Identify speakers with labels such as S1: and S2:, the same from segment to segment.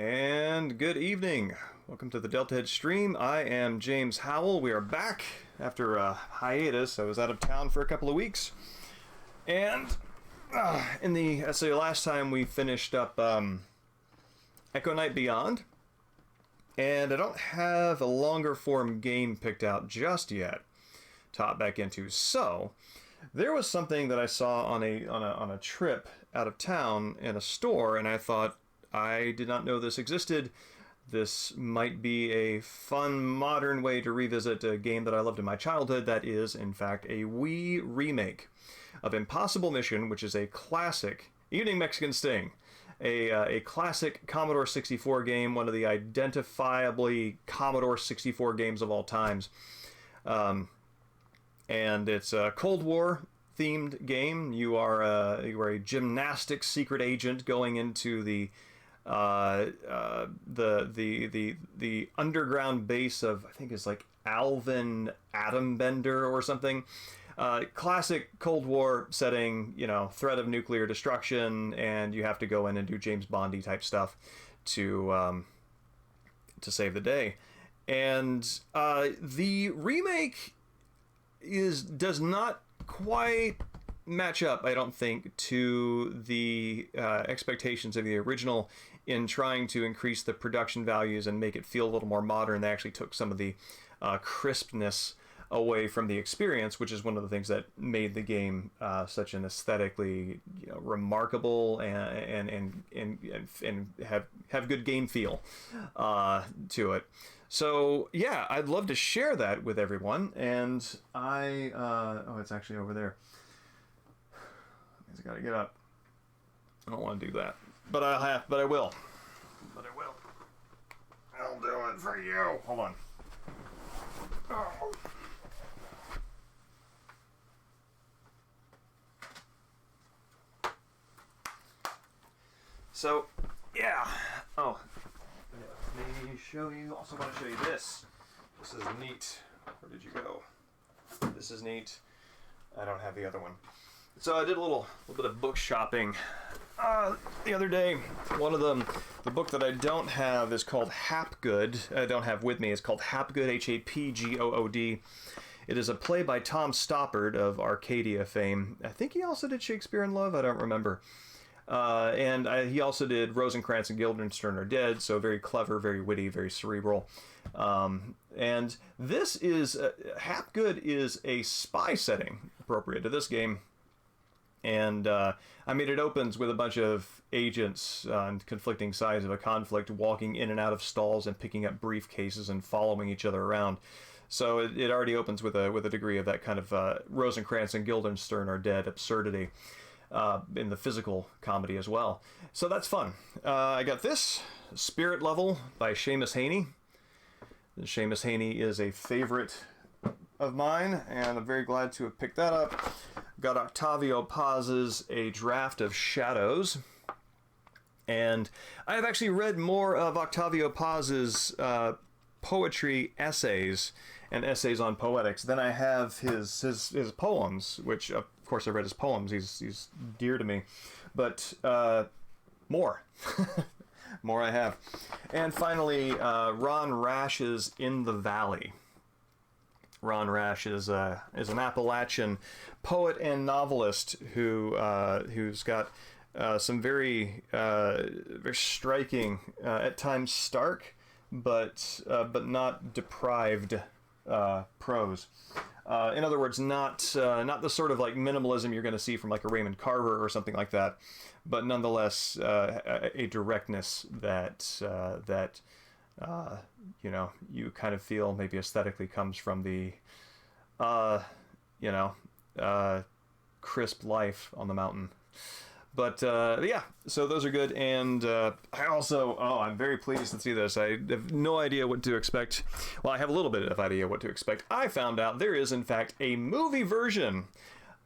S1: And good evening. Welcome to the Deltahead stream. I am James Howell. We are back after a hiatus. I was out of town for a couple of weeks. And so last time we finished up Echo Knight Beyond. And I don't have a longer form game picked out just yet to hop back into. So there was something that I saw on a trip out of town in a store, and I thought, I did not know this existed. This might be a fun, modern way to revisit a game that I loved in my childhood that is, in fact, a Wii remake of Impossible Mission, which is a classic, Evening Mexican Sting, a classic Commodore 64 game, one of the identifiably Commodore 64 games of all times. And it's a Cold War themed game. You are a gymnastics secret agent going into the underground base of, I think it's like Alvin Atombender or something. Classic Cold War setting, threat of nuclear destruction, and you have to go in and do James Bondy type stuff to save the day. And the remake does not quite match up, I don't think, to the expectations of the original in trying to increase the production values and make it feel a little more modern. They actually took some of the crispness away from the experience, which is one of the things that made the game such an aesthetically remarkable and have good game feel to it. So yeah, I'd love to share that with everyone, and it's actually over there. I got to get up. I don't want to do that, but I will. I'll do it for you. Hold on. Oh. So, yeah. Oh, let me show you. Also, want to show you this. This is neat. Where did you go? This is neat. I don't have the other one. So I did a little bit of book shopping the other day. One of them, the book that I don't have is called Hapgood. I don't have with me. It's called Hapgood, Hapgood. It is a play by Tom Stoppard of Arcadia fame. I think he also did Shakespeare in Love. I don't remember. He also did Rosencrantz and Guildenstern Are Dead, so very clever, very witty, very cerebral. And this is, Hapgood is a spy setting appropriate to this game. And it opens with a bunch of agents on conflicting sides of a conflict walking in and out of stalls and picking up briefcases and following each other around. So it already opens with a degree of that kind of Rosencrantz and Guildenstern Are Dead absurdity in the physical comedy as well. So that's fun. I got this, Spirit Level by Seamus Heaney. Seamus Heaney is a favorite of mine, and I'm very glad to have picked that up. Got Octavio Paz's A Draft of Shadows, and I have actually read more of Octavio Paz's poetry essays and essays on poetics than I have his poems, which of course I read his poems. He's dear to me, but more. More I have. And finally, Ron Rash's In the Valley. Ron Rash is an Appalachian poet and novelist who's got some very striking, at times stark, but not deprived prose. In other words, not the sort of like minimalism you're going to see from like a Raymond Carver or something like that, but nonetheless a directness that you kind of feel maybe aesthetically comes from the, crisp life on the mountain. But yeah, so those are good. And I'm very pleased to see this. I have no idea what to expect. Well, I have a little bit of idea what to expect. I found out there is, in fact, a movie version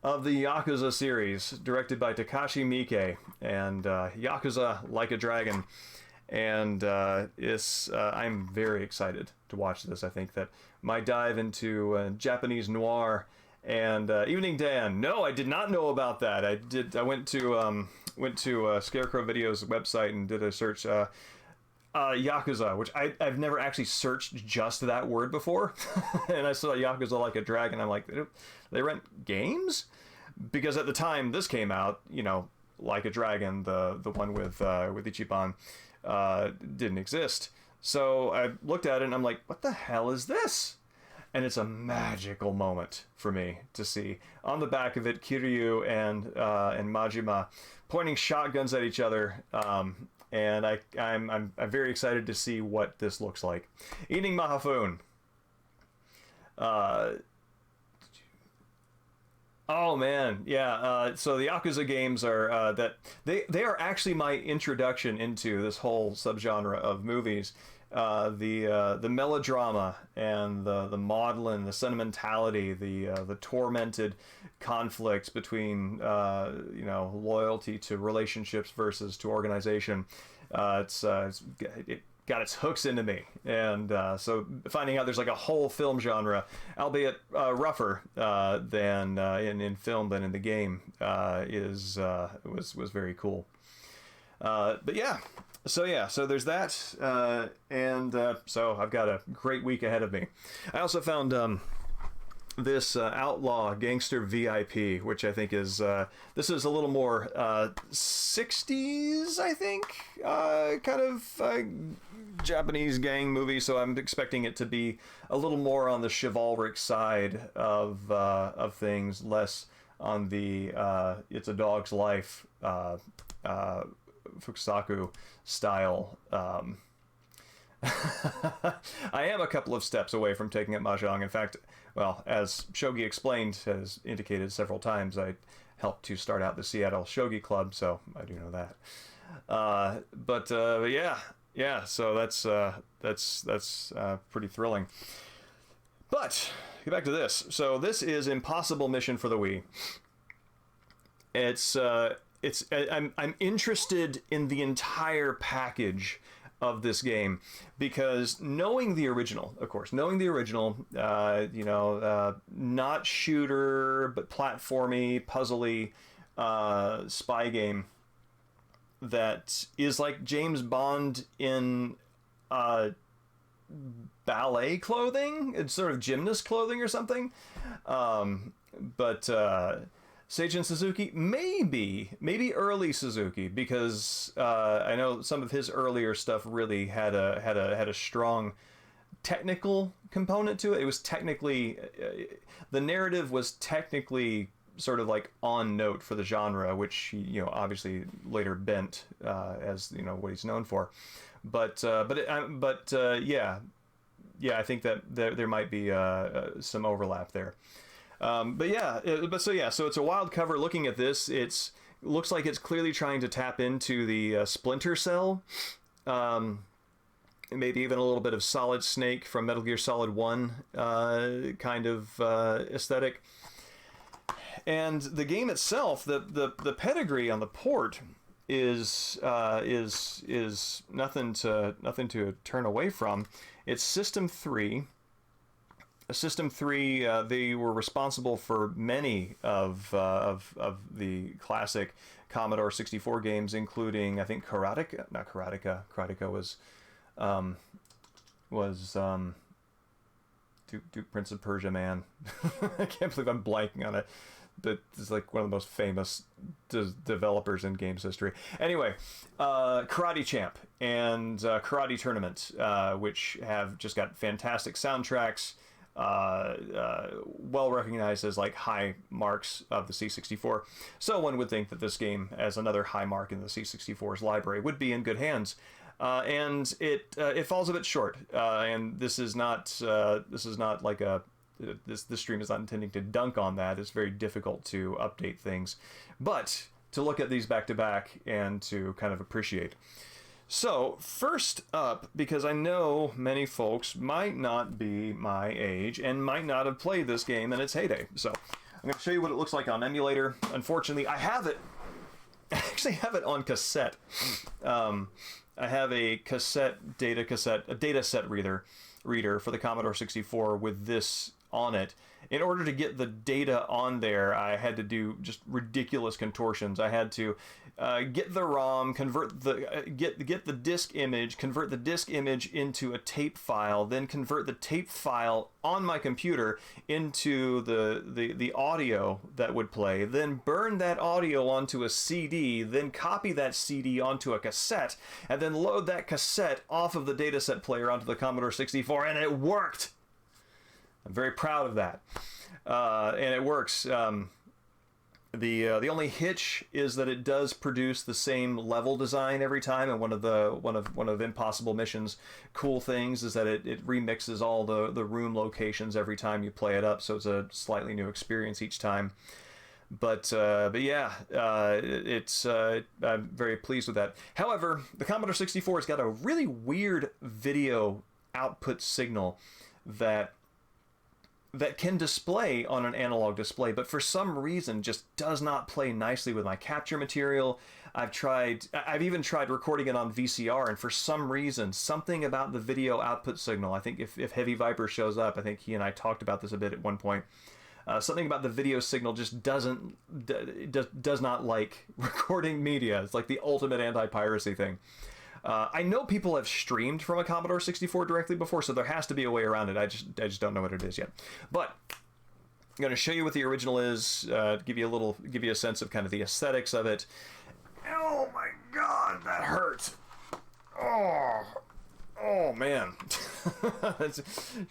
S1: of the Yakuza series directed by Takashi Miike and Yakuza Like a Dragon. And I'm very excited to watch this. I think that my dive into Japanese noir and Evening Dan. No, I did not know about that. I went to Scarecrow Video's website and did a search. Yakuza, which I've never actually searched just that word before. And I saw Yakuza Like a Dragon. I'm like, they rent games? Because at the time this came out, you know, Like a Dragon, the one with Ichiban, didn't exist. So I looked at it and I'm like, what the hell is this? And it's a magical moment for me to see. On the back of it, Kiryu and Majima pointing shotguns at each other. And I'm very excited to see what this looks like. Eating Mahafun. Oh man, yeah. So the Yakuza games are they are actually my introduction into this whole subgenre of movies. The melodrama and the maudlin, the sentimentality, the tormented conflicts between loyalty to relationships versus to organization. It got its hooks into me, and so finding out there's like a whole film genre, albeit rougher than in film than in the game, was very cool. But yeah. So there's that, and so I've got a great week ahead of me. I also found this Outlaw Gangster VIP, which I think is this is a little more 60s, I think, kind of Japanese gang movie. So I'm expecting it to be a little more on the chivalric side of things, less on the it's a dog's life Fukusaku style. I am a couple of steps away from taking up Mahjong. In fact, well, as Shogi Explained has indicated several times, I helped to start out the Seattle Shogi Club, so I do know that. But yeah. So that's pretty thrilling. But get back to this. So this is Impossible Mission for the Wii. I'm interested in the entire package of this game because knowing the original, not shooter but platformy, puzzly spy game that is like James Bond in ballet clothing. It's sort of gymnast clothing or something. But Seijin Suzuki, maybe early Suzuki, because I know some of his earlier stuff really had a strong technical component to it. It was technically the narrative was technically sort of like on note for the genre, which he obviously later bent as what he's known for. But yeah, I think that there might be some overlap there. So it's a wild cover. Looking at this, looks like it's clearly trying to tap into the Splinter Cell, maybe even a little bit of Solid Snake from Metal Gear Solid 1 kind of aesthetic. And the game itself, the pedigree on the port is nothing to turn away from. It's System 3. System 3, they were responsible for many of the classic Commodore 64 games, including I think Karateka. Not Karateka. Karateka was Duke Prince of Persia, man. I can't believe I'm blanking on it. But it's like one of the most famous developers in games history. Anyway, Karate Champ and Karate Tournament, which have just got fantastic soundtracks. Well recognized as like high marks of the C64. So one would think that this game, as another high mark in the C64's library, would be in good hands. And it falls a bit short. And this is not like this stream is not intending to dunk on that. It's very difficult to update things, but to look at these back to back and to kind of appreciate. So, first up, because I know many folks might not be my age and might not have played this game in its heyday. So, I'm going to show you what it looks like on emulator. Unfortunately, I actually have it on cassette. I have a data set reader for the Commodore 64 with this on it. in order to get the data on there, I had to do just ridiculous contortions. I had to get the ROM, convert the get the disk image, convert the disk image into a tape file, then convert the tape file on my computer into the audio that would play, then burn that audio onto a CD, then copy that CD onto a cassette, and then load that cassette off of the dataset player onto the Commodore 64, and it worked. I'm very proud of that, and it works. The only hitch is that it does produce the same level design every time, and one of Impossible Mission's cool things is that it remixes all the room locations every time you play it up, so it's a slightly new experience each time. But yeah, I'm very pleased with that. However, the Commodore 64 has got a really weird video output signal that can display on an analog display, but for some reason just does not play nicely with my capture material. I've even tried recording it on VCR, and for some reason, something about the video output signal, I think if Heavy Viper shows up, I think he and I talked about this a bit at one point, something about the video signal just does not like recording media. It's like the ultimate anti-piracy thing. I know people have streamed from a Commodore 64 directly before, so there has to be a way around it. I just don't know what it is yet. But I'm going to show you what the original is, give you a sense of kind of the aesthetics of it. Oh my God, that hurt! Oh man,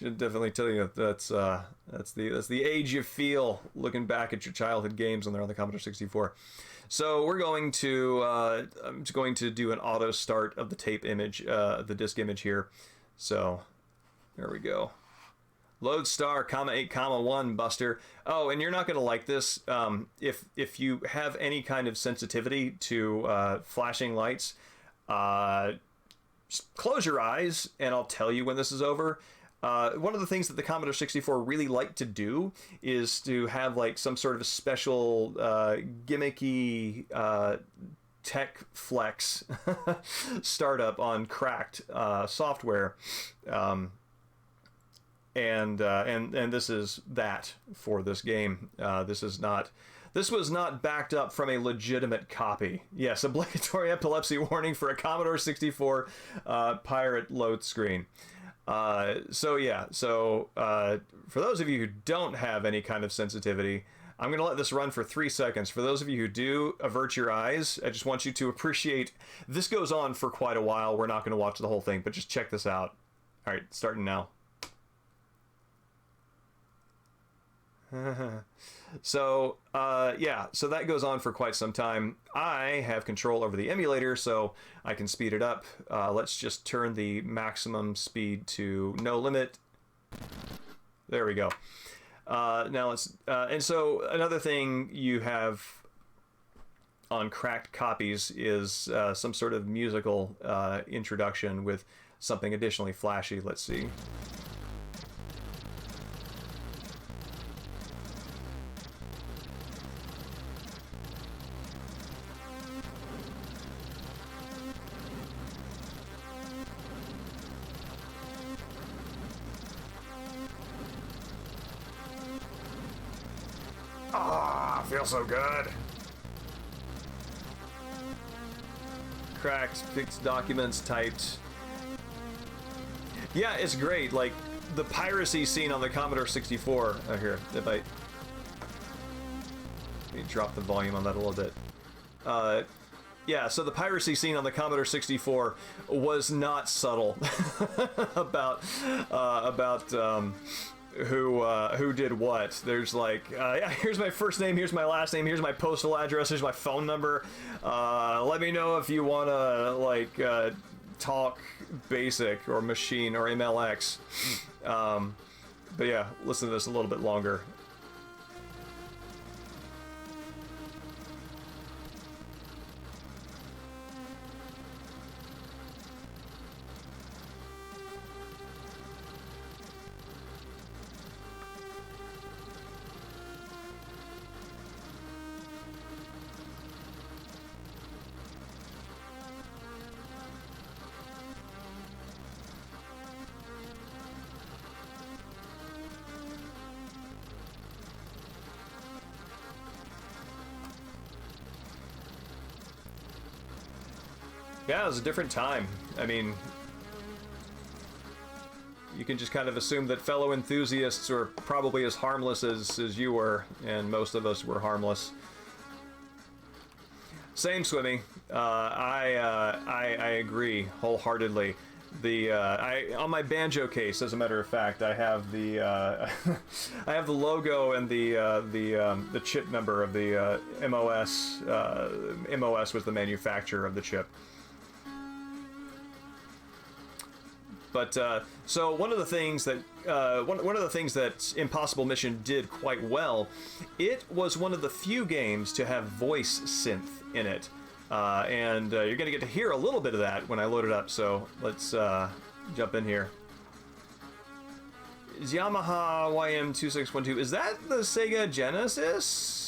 S1: should definitely tell you that's the age you feel looking back at your childhood games when they're on the Commodore 64. So we're going to I'm just going to do an auto start of the tape image, the disk image here. So there we go. Load star, (8, 1, Buster. Oh, and you're not going to like this. If you have any kind of sensitivity to flashing lights, just close your eyes and I'll tell you when this is over. One of the things that the Commodore 64 really liked to do is to have like some sort of special gimmicky tech flex startup on cracked software, and this is that for this game. This was not backed up from a legitimate copy. Yes, obligatory epilepsy warning for a Commodore 64 pirate load screen. So for those of you who don't have any kind of sensitivity, I'm going to let this run for 3 seconds. For those of you who do, avert your eyes. I just want you to appreciate, this goes on for quite a while. We're not going to watch the whole thing, but just check this out. All right, starting now. So so that goes on for quite some time. I have control over the emulator, so I can speed it up. Let's just turn the maximum speed to no limit. There we go. Now let's and so another thing you have on cracked copies is some sort of musical introduction with something additionally flashy. Let's see. Feels so good. Cracked, fixed documents typed. Yeah, it's great. Like the piracy scene on the Commodore 64. Oh, here, if I let me drop the volume on that a little bit. Yeah, so the piracy scene on the Commodore 64 was not subtle about who did what. There's like, here's my first name, here's my last name, here's my postal address, here's my phone number. Let me know if you want to like talk basic or machine or MLX. But yeah, listen to this a little bit longer. Yeah, it was a different time. I mean, you can just kind of assume that fellow enthusiasts are probably as harmless as you were, and most of us were harmless. Same, Swimmy. I agree wholeheartedly. On my banjo case, as a matter of fact, I have the I have the logo and the chip number of the MOS. MOS was the manufacturer of the chip. But so one of the things that Impossible Mission did quite well, it was one of the few games to have voice synth in it, and you're going to get to hear a little bit of that when I load it up. So let's jump in here. Is Yamaha YM2612? Is that the Sega Genesis?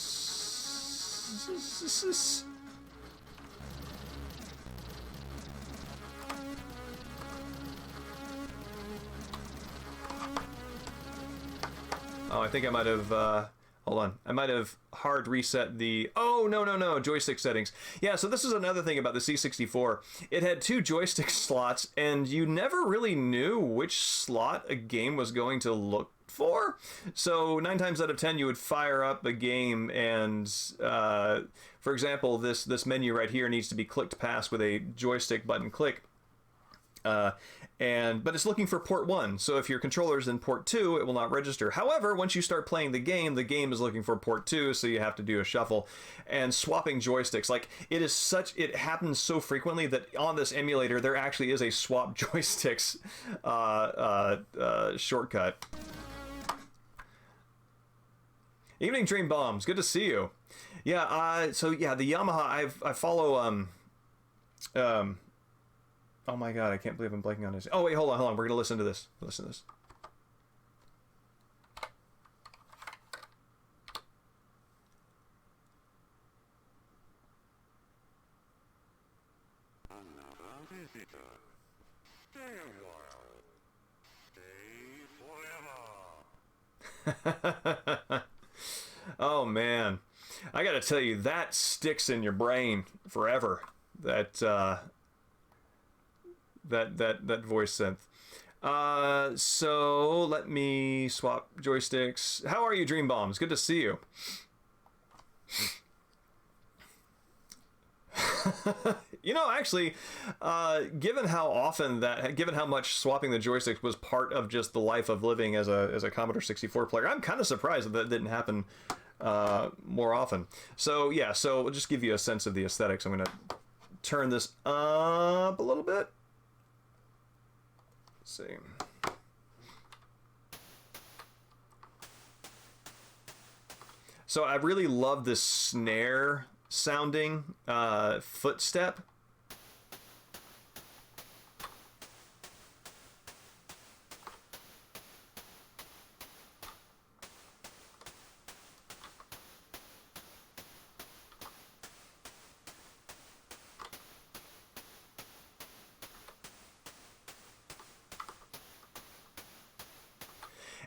S1: Oh, I think I might have, hold on. I might have hard reset the, oh, no, joystick settings. Yeah, so this is another thing about the C64. It had 2 joystick slots, and you never really knew which slot a game was going to look for. So 9 times out of 10, you would fire up a game, and, for example, this menu right here needs to be clicked past with a joystick button click. But it's looking for port 1, so if your controller's in port 2, it will not register. However, once you start playing the game is looking for port 2, so you have to do a shuffle. And swapping joysticks, like, it happens so frequently that on this emulator, there actually is a swap joysticks shortcut. Evening Dream Bombs, good to see you. Yeah, so yeah, the Yamaha, I follow, oh my god, I can't believe I'm blanking on this. Oh wait, hold on. We're gonna listen to this. Listen to this. Oh man, I gotta tell you, that sticks in your brain forever. That voice synth. So let me swap joysticks. How are you, Dream Bombs? Good to see you. You know, actually, given how much swapping the joysticks was part of just the life of living as a Commodore 64 player, I'm kind of surprised that didn't happen more often. So yeah, so we'll just give you a sense of the aesthetics. I'm gonna turn this up a little bit. Let's see. So I really love this snare sounding footstep.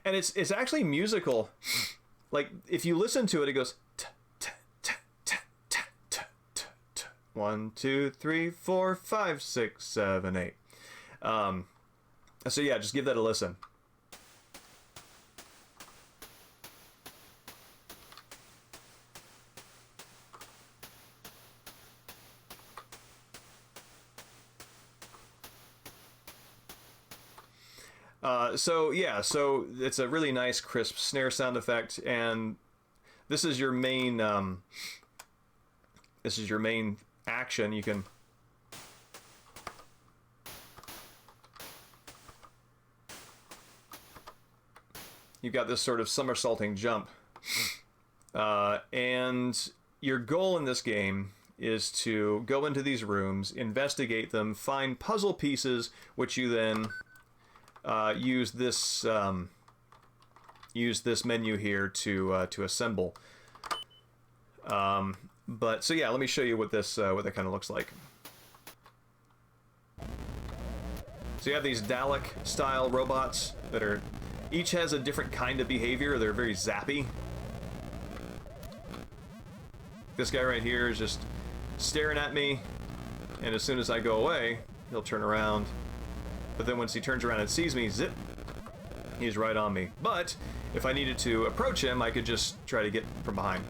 S1: And it's actually musical. Like, if you listen to it, it goes 1, 2, 3, 4, 5, 6, 7, 8. So yeah, just give that a listen. So yeah, so it's a really nice crisp snare sound effect, and this is your main action. You can you've got this sort of somersaulting jump, and your goal in this game is to go into these rooms, investigate them, find puzzle pieces, which you then use this menu here to assemble. But so yeah, let me show you what that kind of looks like. So you have these Dalek style robots that are each has a different kind of behavior. They're very zappy. This guy right here is just staring at me, and as soon as I go away, he'll turn around. But then once he turns around and sees me, zip, he's right on me. But if I needed to approach him, I could just try to get from behind.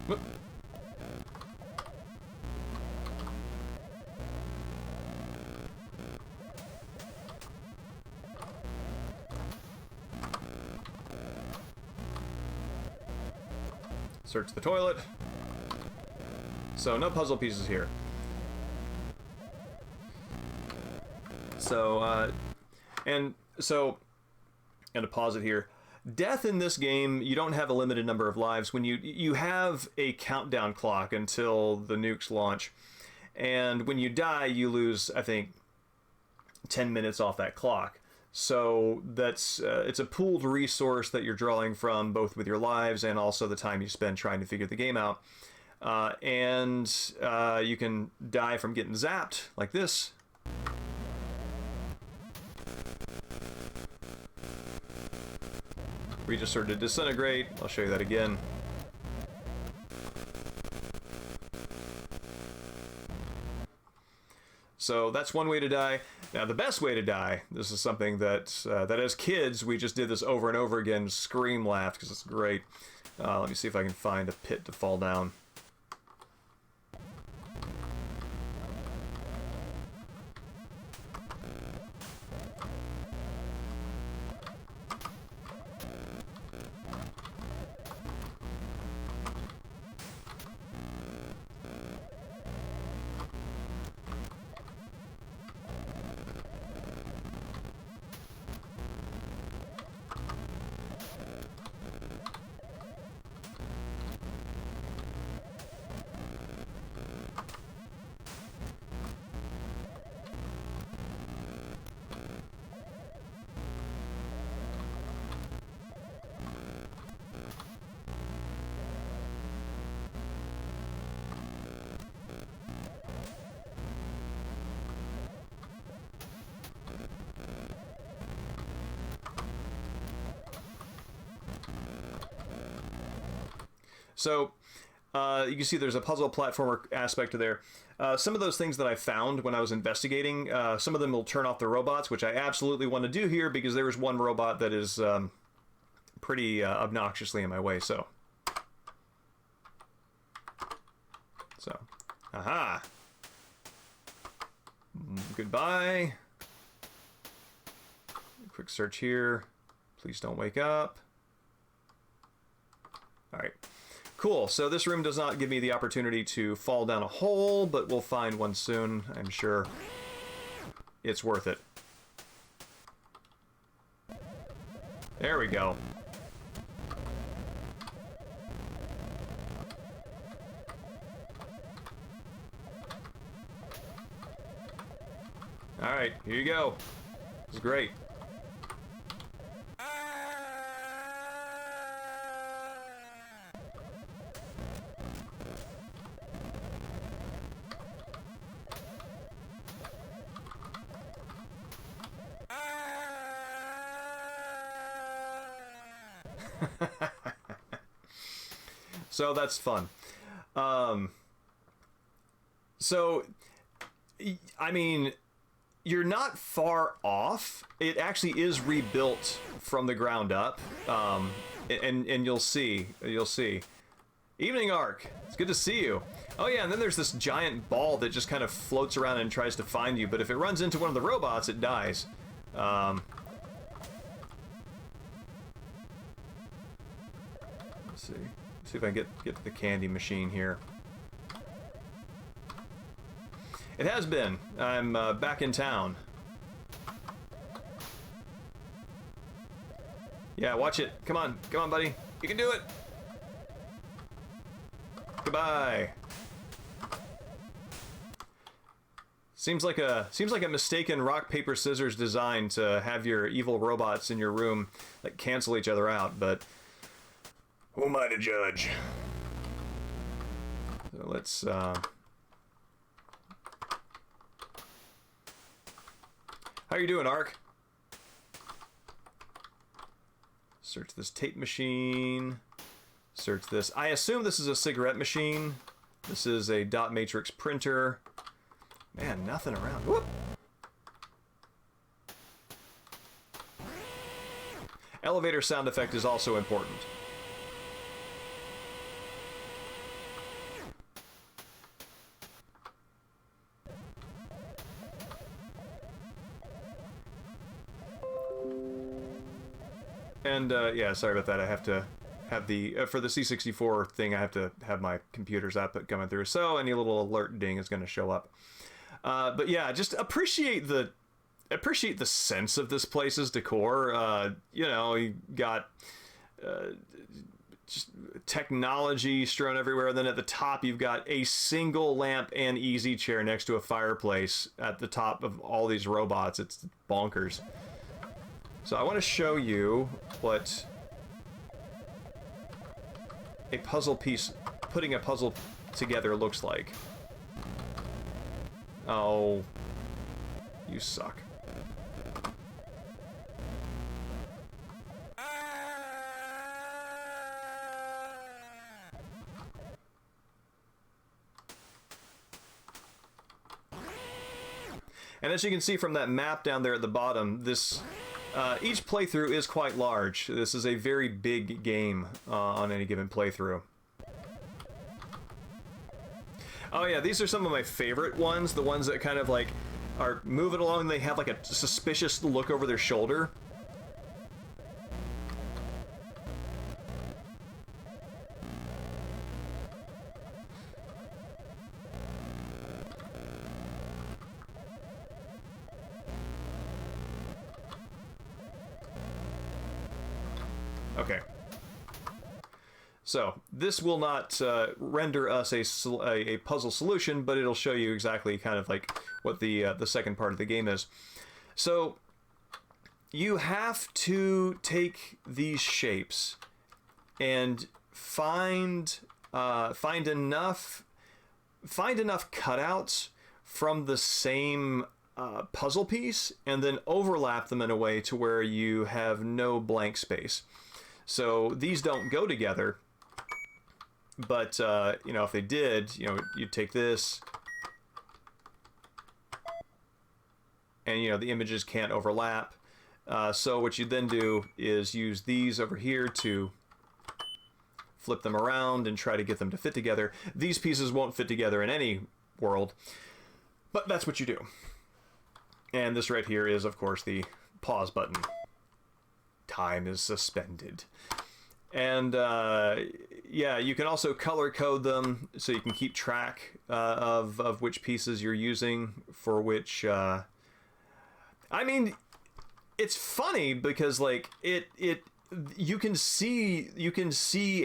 S1: Whoop. Search the toilet. So no puzzle pieces here. So, and to pause it here. Death in this game, you don't have a limited number of lives. When you have a countdown clock until the nukes launch, and when you die, you lose, I think, 10 minutes off that clock. So that's it's a pooled resource that you're drawing from, both with your lives and also the time you spend trying to figure the game out. And you can die from getting zapped like this. We just sort of disintegrate. I'll show you that again. So that's one way to die. Now the best way to die, this is something that that as kids we just did this over and over again, scream laughed because it's great. Let me see if I can find a pit to fall down. So you can see there's a puzzle platformer aspect to there. Some of those things that I found when I was investigating, some of them will turn off the robots, which I absolutely want to do here because there is one robot that is pretty obnoxiously in my way. So, aha. Goodbye. Quick search here. Please don't wake up. All right. Cool, so this room does not give me the opportunity to fall down a hole, but we'll find one soon, I'm sure. It's worth it. There we go. Alright, here you go. This is great. So that's fun. So, I mean, you're not far off. It actually is rebuilt from the ground up, and you'll see. Evening Arc, it's good to see you. Oh yeah, and then there's this giant ball that just kind of floats around and tries to find you, but if it runs into one of the robots, it dies. Let's see. See if I can get to the candy machine here. It has been. I'm back in town. Yeah, watch it. Come on, buddy. You can do it. Goodbye. Seems like a mistaken rock paper scissors design to have your evil robots in your room that cancel each other out, but who am I to judge? So let's how you doing, Ark? Search this tape machine. Search this. I assume this is a cigarette machine. This is a dot matrix printer. Man, nothing around. Whoop! Elevator sound effect is also important. And yeah, sorry about that. I have to have the for the C64 thing. I have to have my computer's output coming through, so any little alert ding is going to show up. But yeah, just appreciate the sense of this place's decor. You know, you got just technology strewn everywhere. And then at the top, you've got a single lamp and easy chair next to a fireplace at the top of all these robots. It's bonkers. So I want to show you what a puzzle piece, putting a puzzle together looks like. Oh, you suck. And as you can see from that map down there at the bottom, this each playthrough is quite large. This is a very big game on any given playthrough. Oh yeah, these are some of my favorite ones. The ones that kind of like are moving along and they have like a suspicious look over their shoulder. Okay. So, this will not render us a puzzle solution, but it'll show you exactly kind of like what the second part of the game is. So, you have to take these shapes and find enough cutouts from the same puzzle piece and then overlap them in a way to where you have no blank space. So these don't go together, but you know, if they did, you know, you'd take this, and you know the images can't overlap. So what you then do is use these over here to flip them around and try to get them to fit together. These pieces won't fit together in any world, but that's what you do. And this right here is, of course, the pause button. Time is suspended. And yeah, you can also color code them so you can keep track of which pieces you're using for which. I mean, it's funny because like you can see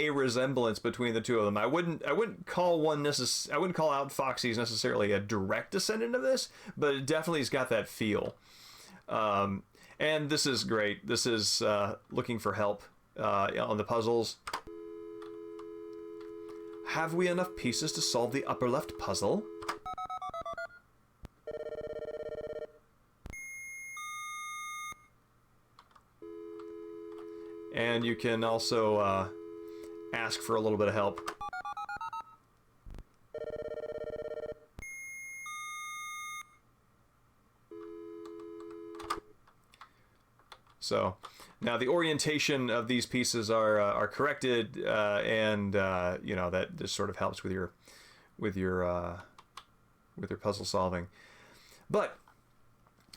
S1: a resemblance between the two of them. I wouldn't call out Foxy's necessarily a direct descendant of this, but it definitely has got that feel. And this is great. This is looking for help on the puzzles. Have we enough pieces to solve the upper left puzzle? And you can also ask for a little bit of help. So now the orientation of these pieces are corrected, and you know that just sort of helps with your puzzle solving. But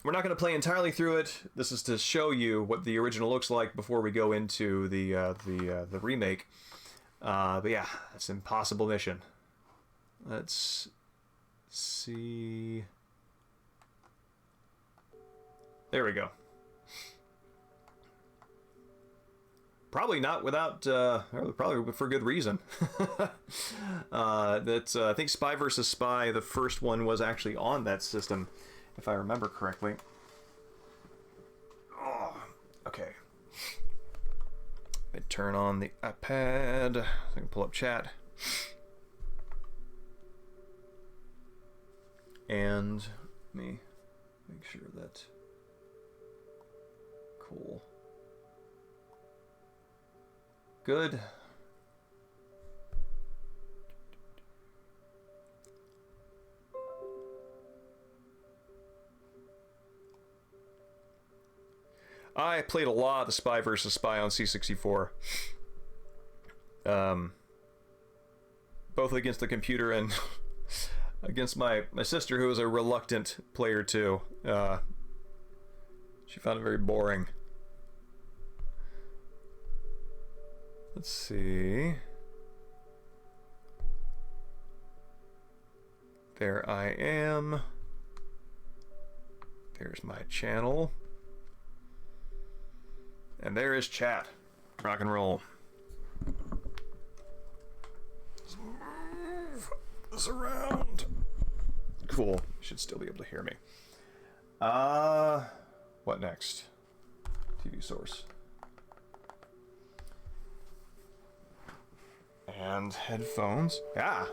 S1: we're not going to play entirely through it. This is to show you what the original looks like before we go into the remake. But yeah, it's an impossible mission. Let's see. There we go. probably not without, probably for good reason. I think Spy vs. Spy, the first one, was actually on that system, if I remember correctly. Oh, okay. Let me turn on the iPad so I can pull up chat. And let me make sure that... Cool. Good. I played a lot of Spy vs. Spy on C64. Both against the computer and against my sister, who was a reluctant player too. She found it very boring. Let's see. There I am. There's my channel. And there is chat. Rock and roll. Let's move this around. Cool. You should still be able to hear me. What next? TV source. And headphones. Ah!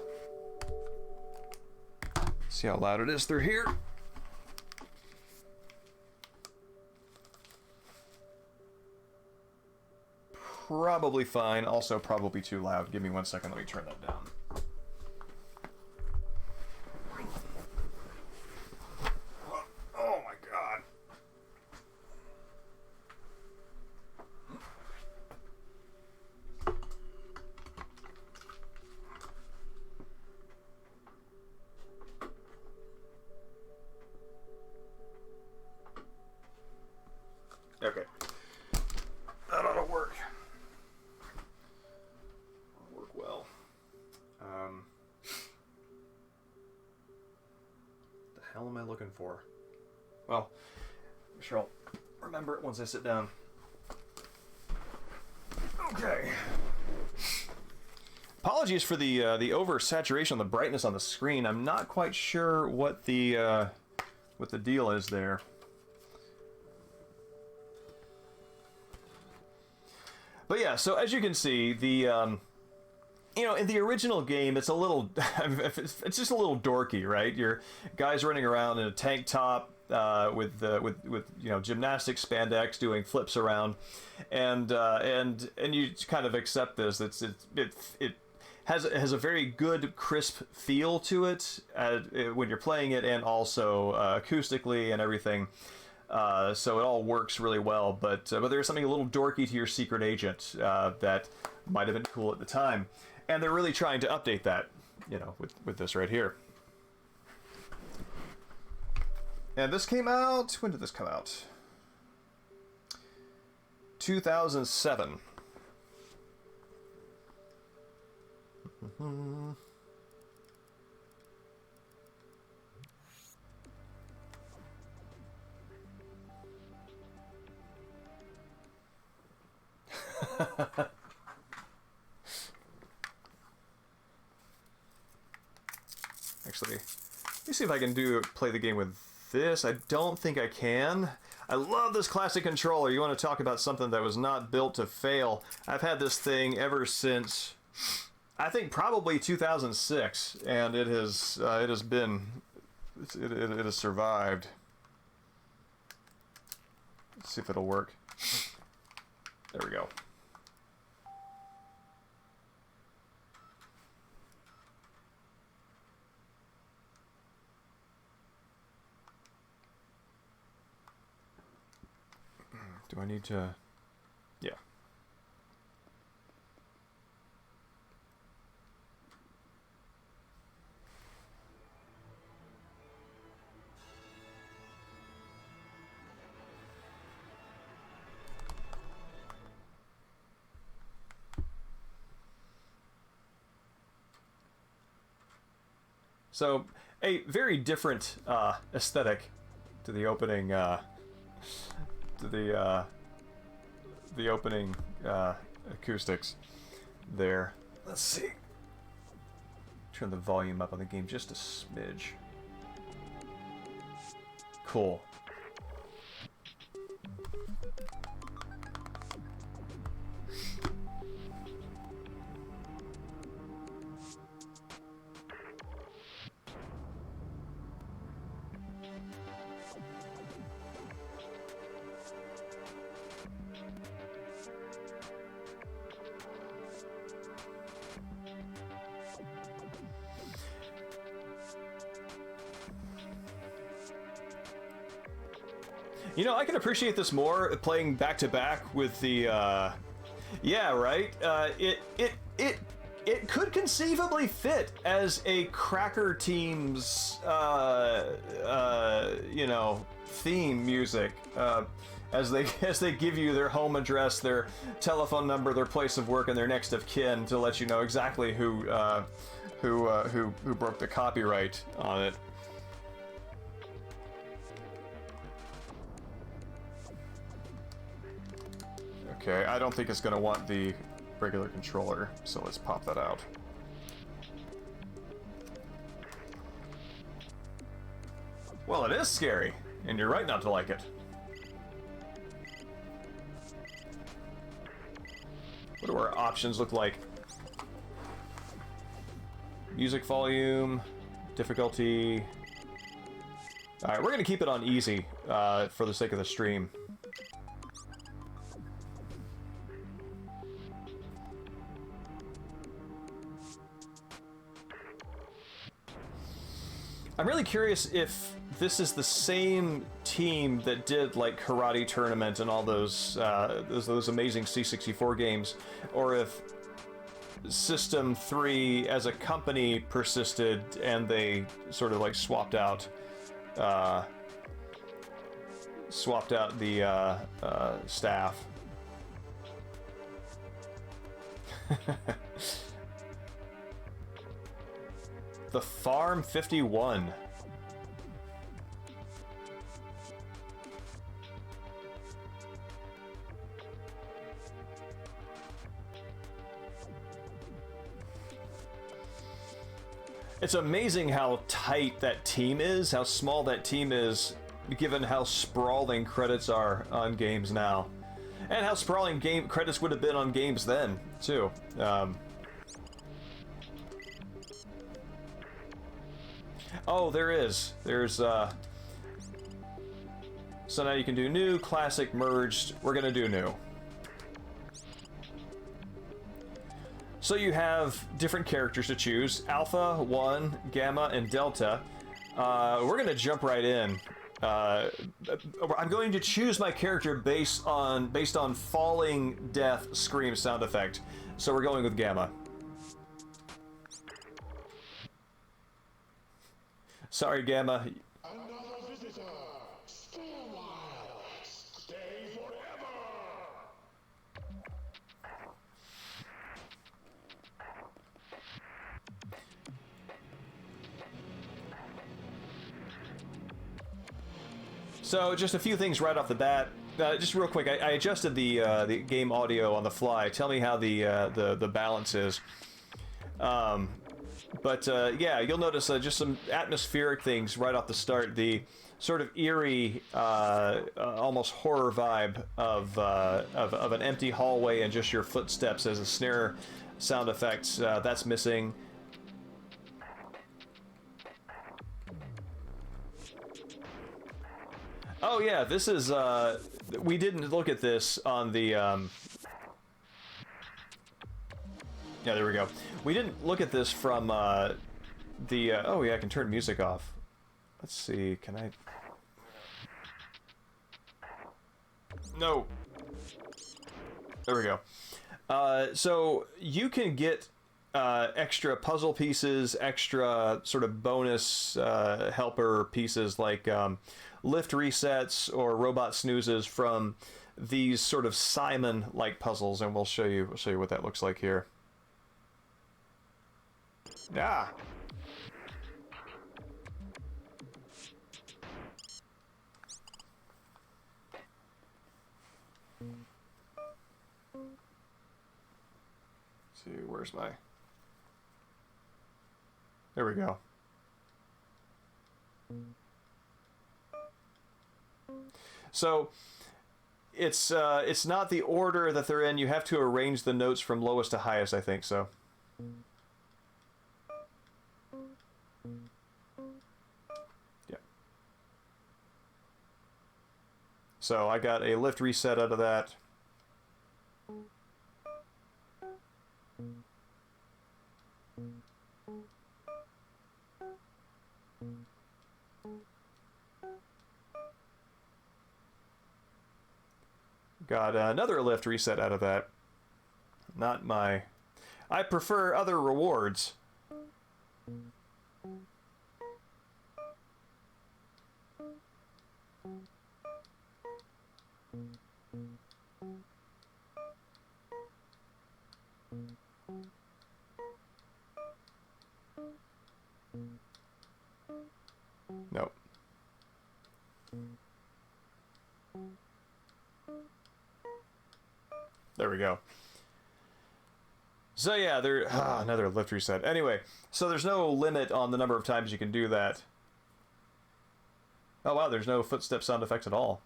S1: See how loud it is through here? Probably fine, also probably too loud. Give me 1 second, let me turn that down. Oh my god. Okay. That ought to work. Work well. The hell am I looking for? Well, I'm sure I'll remember it once I sit down. Okay. Apologies for the oversaturation on the brightness on the screen. I'm not quite sure what the deal is there. But yeah, so as you can see, the you know, in the original game, it's a little, it's just a little dorky, right? Your guys running around in a tank top with you know, gymnastic spandex doing flips around, and you kind of accept this. It has a very good crisp feel to it when you're playing it, and also acoustically and everything. So it all works really well, but there's something a little dorky to your secret agent that might have been cool at the time, and they're really trying to update that, you know, with this right here. And this came out, when did this come out? 2007. Actually, let me see if I can play the game with this. I don't think I can. I love this classic controller. You want to talk about something that was not built to fail. I've had this thing ever since, I think, probably 2006, and it has survived. Let's see if it'll work. There we go. Do I need to... Yeah. So, a very different aesthetic to the opening the opening acoustics there. Let's see. Turn the volume up on the game just a smidge. Cool. You know, I can appreciate this more playing back to back with the, yeah, right. It could conceivably fit as a Cracker Team's, you know, theme music, as they give you their home address, their telephone number, their place of work, and their next of kin to let you know exactly who broke the copyright on it. Okay, I don't think it's going to want the regular controller, so let's pop that out. Well, it is scary, and you're right not to like it. What do our options look like? Music volume, difficulty. Alright, we're going to keep it on easy for the sake of the stream. I'm really curious if this is the same team that did like Karate Tournament and all those amazing C64 games, or if System 3 as a company persisted and they sort of like swapped out the staff. The Farm 51. It's amazing how tight that team is, how small that team is, given how sprawling credits are on games now. And how sprawling game credits would have been on games then, too. Oh, there is. There's, so now you can do new, classic, merged. We're gonna do new. So you have different characters to choose. Alpha, 1, Gamma, and Delta. We're gonna jump right in. I'm going to choose my character based on falling death scream sound effect. So we're going with Gamma. Sorry, Gamma.
S2: Another visitor. Stay a while. Stay forever.
S1: So just a fefew things right off the bat. Just real quick, I adjusted the game audio on the fly. Tell me how the balance is. Yeah, you'll notice just some atmospheric things right off the start. The sort of eerie, almost horror vibe of an empty hallway and just your footsteps as a snare sound effects. That's missing. Oh yeah, this is, we didn't look at this on the, yeah, there we go. We didn't look at this from, oh yeah, I can turn music off. Let's see, can I? No. There we go. So you can get extra puzzle pieces, extra sort of bonus helper pieces like lift resets or robot snoozes from these sort of Simon-like puzzles, and we'll show you what that looks like here. Yeah. see, where's my... There we go. So it's not the order that they're in. You have to arrange the notes from lowest to highest, I think, so. Yeah. So I got a lift reset out of that. Got another lift reset out of that. Not my... I prefer other rewards. Nope. There we go. So yeah, another lift reset. Anyway, so there's no limit on the number of times you can do that. Oh wow, there's no footstep sound effects at all.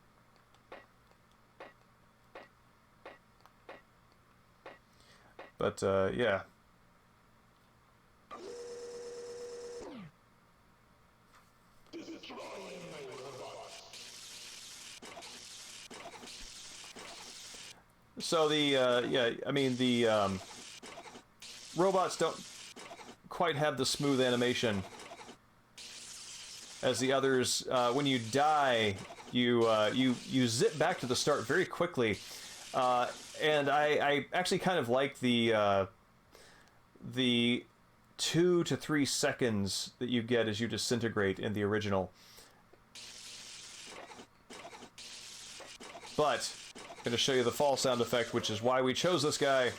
S1: But yeah. So yeah, I mean the robots don't quite have the smooth animation as the others. When you die, you zip back to the start very quickly, and I actually kind of like the 2 to 3 seconds that you get as you disintegrate in the original. But I'm going to show you the fall sound effect, which is why we chose this guy.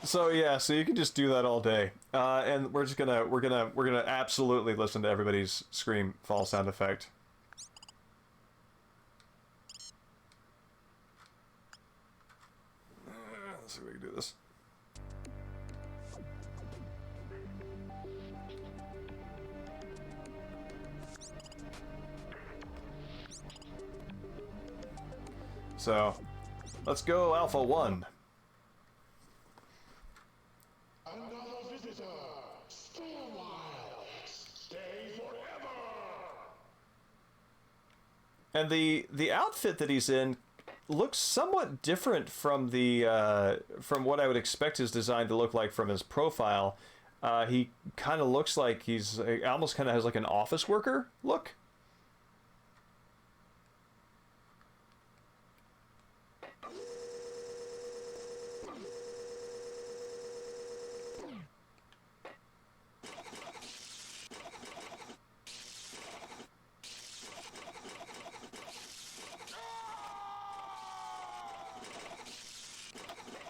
S1: So yeah, so you can just do that all day, and we're gonna absolutely listen to everybody's scream fall sound effect. Let's see if we can do this. So, let's go Alpha 1.
S2: Another visitor! Stay a while! Stay forever!
S1: And the outfit that he's in looks somewhat different from the from what I would expect his design to look like from his profile. He kind of looks like he's almost kind of has like an office worker look.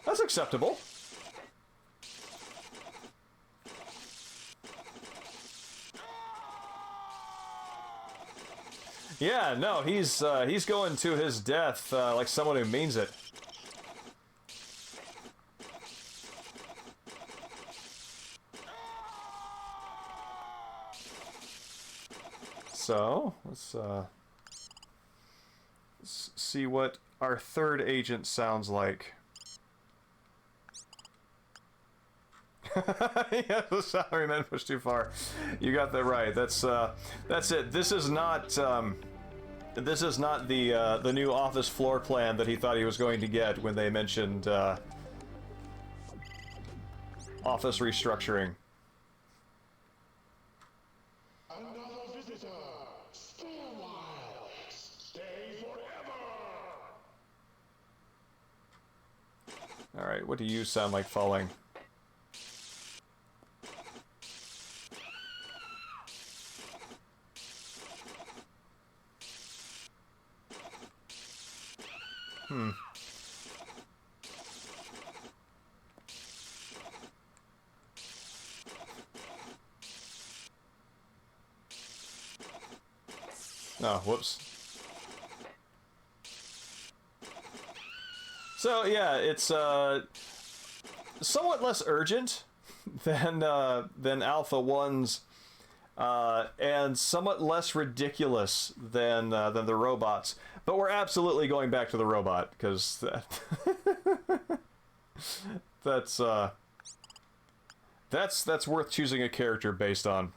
S1: That's acceptable. Yeah, no, he's going to his death like someone who means it. So let's see what our third agent sounds like. Yeah, the salary man pushed too far. You got that right. That's it. This is not This is not the new office floor plan that he thought he was going to get when they mentioned office restructuring.
S2: Another visitor. Stay a while. Stay forever.
S1: All right, what do you sound like falling? Oh, whoops. So yeah, it's somewhat less urgent than Alpha 1's, and somewhat less ridiculous than the robots. But we're absolutely going back to the robot because that's worth choosing a character based on.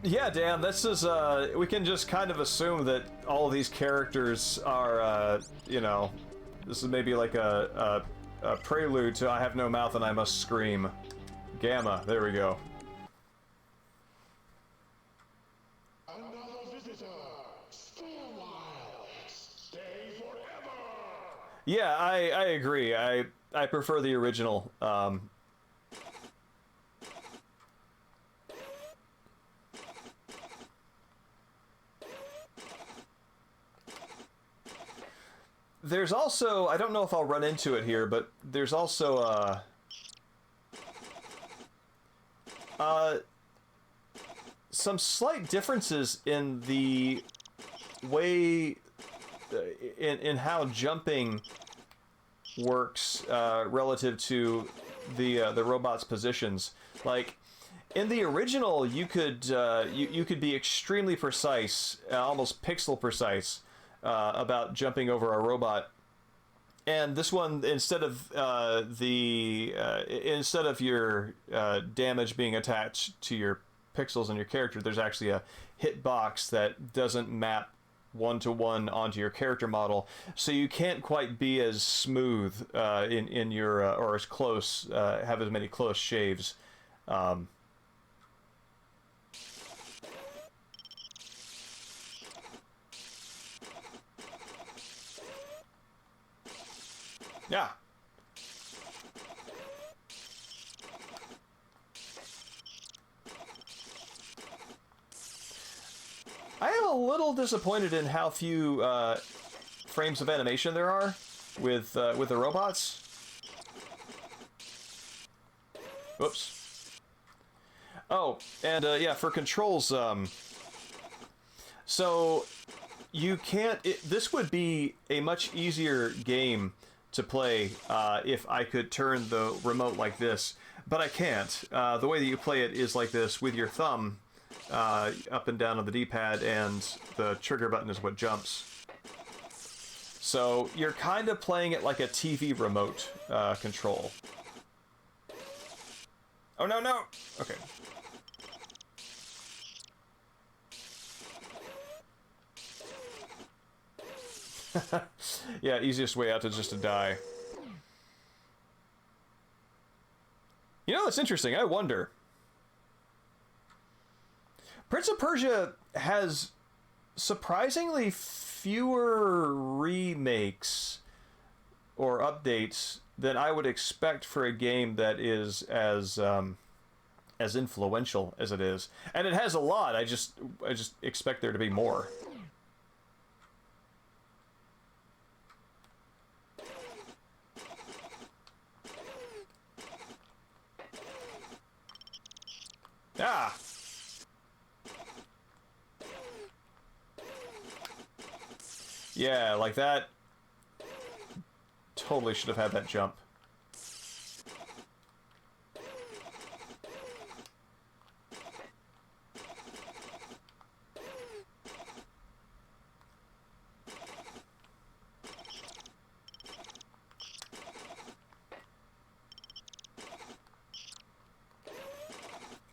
S1: Yeah, Dan, this is, we can just kind of assume that all of these characters are, you know, this is maybe like a prelude to I have no mouth and I must scream. Gamma, there we go.
S2: Another visitor. Stay a while. Stay forever.
S1: Yeah, I agree. I prefer the original. There's also, I don't know if I'll run into it here, but there's also some slight differences in the way, in how jumping works relative to the robot's positions. Like, in the original, you could you could be extremely precise, almost pixel precise, about jumping over a robot, and this one, instead of instead of your damage being attached to your pixels and your character, there's actually a hitbox that doesn't map one-to-one onto your character model, so you can't quite be as smooth in your or as close, have as many close shaves. Yeah. I am a little disappointed in how few frames of animation there are with the robots. Whoops. Oh, and yeah, for controls, so you can't. This would be a much easier game to play if I could turn the remote like this, but I can't. The way that you play it is like this, with your thumb up and down on the D-pad, and the trigger button is what jumps. So you're kind of playing it like a TV remote control. Oh, no, no! Okay. Yeah, easiest way out is just to die. You know, that's interesting. I wonder. Prince of Persia has surprisingly fewer remakes or updates than I would expect for a game that is as influential as it is. And it has a lot. I just expect there to be more. Ah! Yeah, like that. Totally should have had that jump.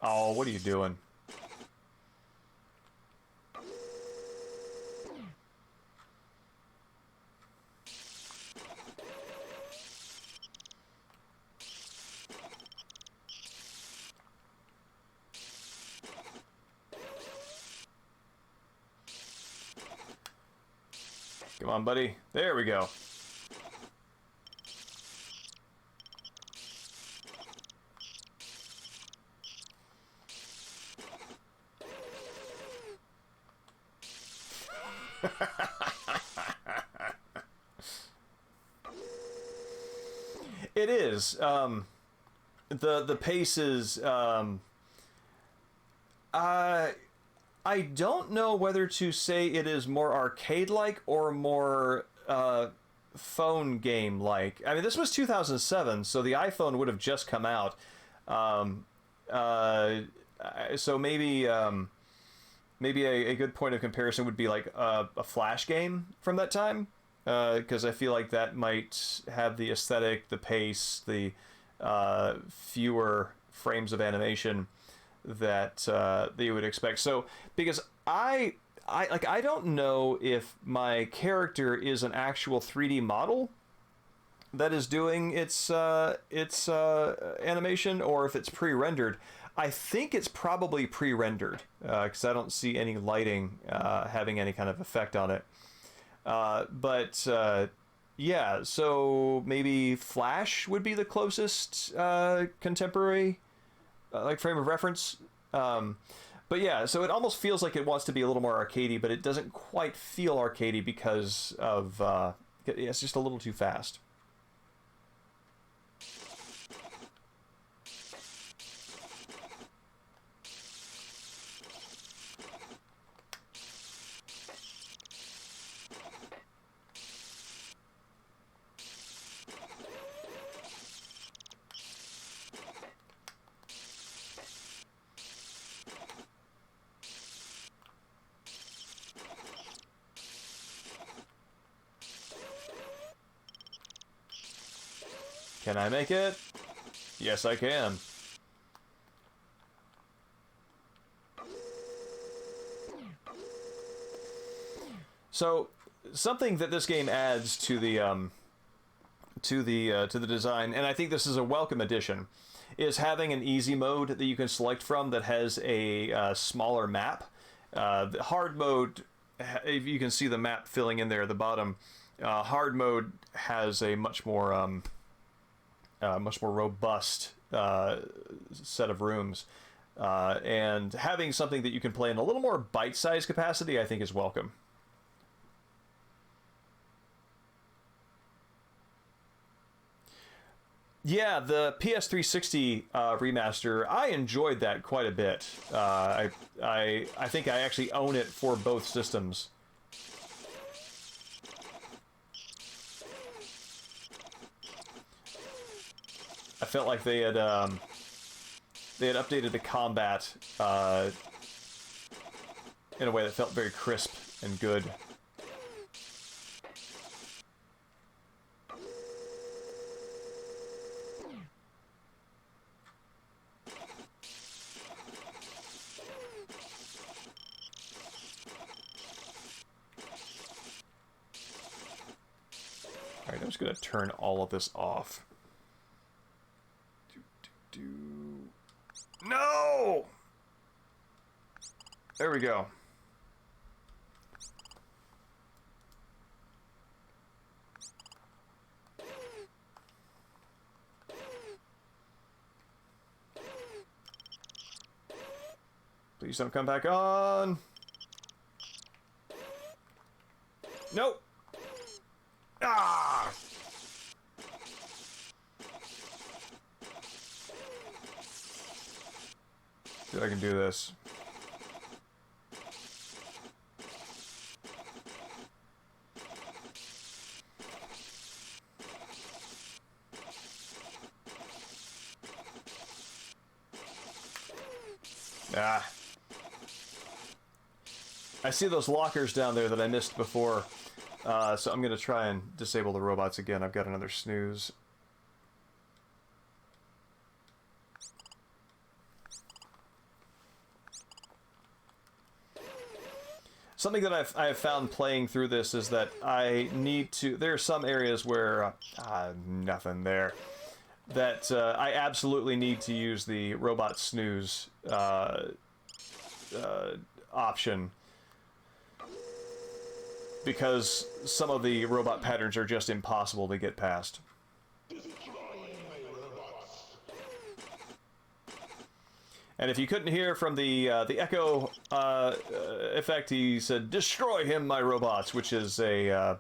S1: Oh, what are you doing? Come on, buddy. There we go. It is. The pace is. I don't know whether to say it is more arcade-like or more phone game-like. I mean, this was 2007, so the iPhone would have just come out. So maybe a good point of comparison would be like a Flash game from that time, because I feel like that might have the aesthetic, the pace, the fewer frames of animation that you would expect. So because I don't know if my character is an actual 3D model that is doing its animation, or if it's pre-rendered. I think it's probably pre-rendered, because I don't see any lighting having any kind of effect on it. Yeah, so maybe Flash would be the closest contemporary like frame of reference. But yeah, so it almost feels like it wants to be a little more arcadey, but it doesn't quite feel arcadey because of it's just a little too fast. Can I make it? Yes, I can. So, something that this game adds to the design, and I think this is a welcome addition, is having an easy mode that you can select from that has a smaller map. The hard mode, if you can see the map filling in there at the bottom, hard mode has a much more robust set of rooms, and having something that you can play in a little more bite-sized capacity, I think, is welcome. Yeah, the PS360 remaster, I enjoyed that quite a bit. I think I actually own it for both systems. I felt like they had updated the combat in a way that felt very crisp and good. Alright, I'm just going to turn all of this off. No! There we go. Please don't come back on. Nope. Ah! See if I can do this. Ah. I see those lockers down there that I missed before, so I'm going to try and disable the robots again. I've got another snooze. Something that I have found playing through this is that I need to... There are some areas where... nothing there. That I absolutely need to use the robot snooze option. because some of the robot patterns are just impossible to get past. And if you couldn't hear from the echo effect, he said, "Destroy him, my robots," which is a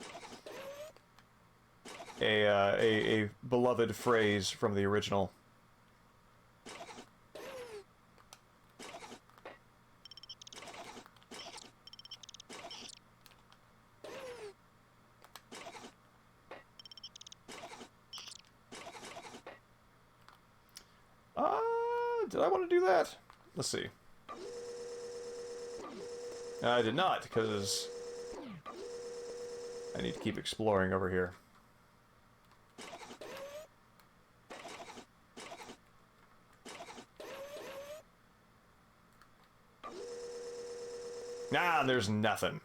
S1: beloved phrase from the original. Did I want to do that? Let's see. I did not, because I need to keep exploring over here. Nah, there's nothing.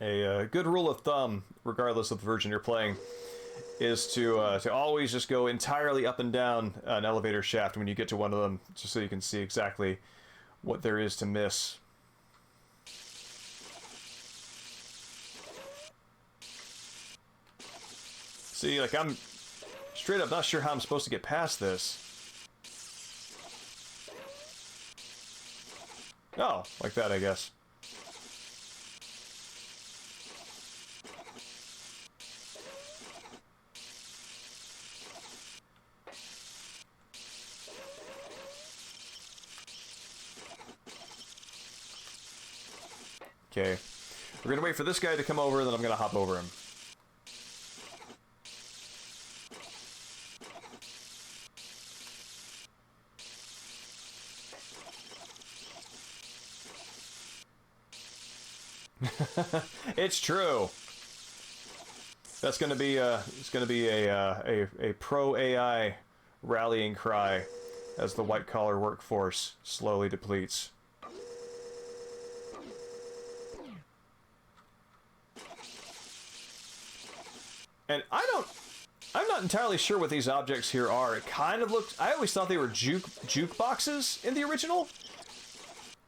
S1: A good rule of thumb, regardless of the version you're playing, is to always just go entirely up and down an elevator shaft when you get to one of them, just so you can see exactly what there is to miss. See, like, I'm straight up not sure how I'm supposed to get past this. Oh, like that, I guess. Okay, we're gonna wait for this guy to come over, then I'm gonna hop over him. It's true. That's gonna be a pro AI rallying cry as the white collar workforce slowly depletes. And I'm not entirely sure what these objects here are. It kind of looks, I always thought they were jukeboxes in the original.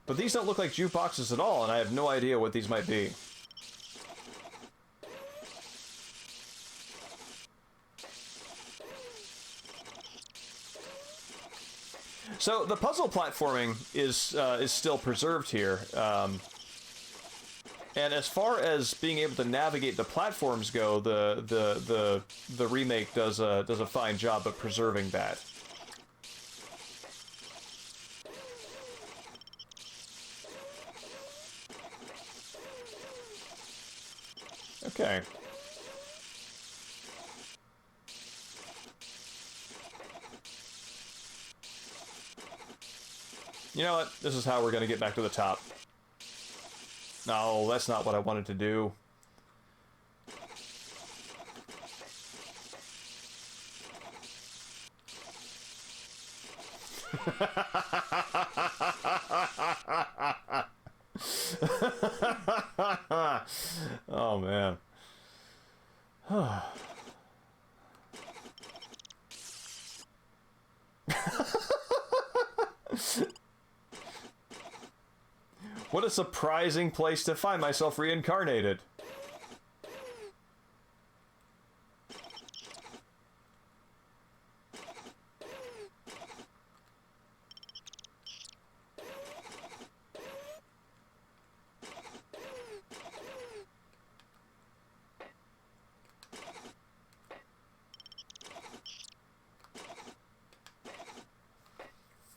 S1: But these don't look like jukeboxes at all, and I have no idea what these might be. So the puzzle platforming is still preserved here. And as far as being able to navigate the platforms go, the remake does a fine job of preserving that. Okay. You know what? This is how we're going to get back to the top. No, that's not what I wanted to do. Oh, man. What a surprising place to find myself reincarnated.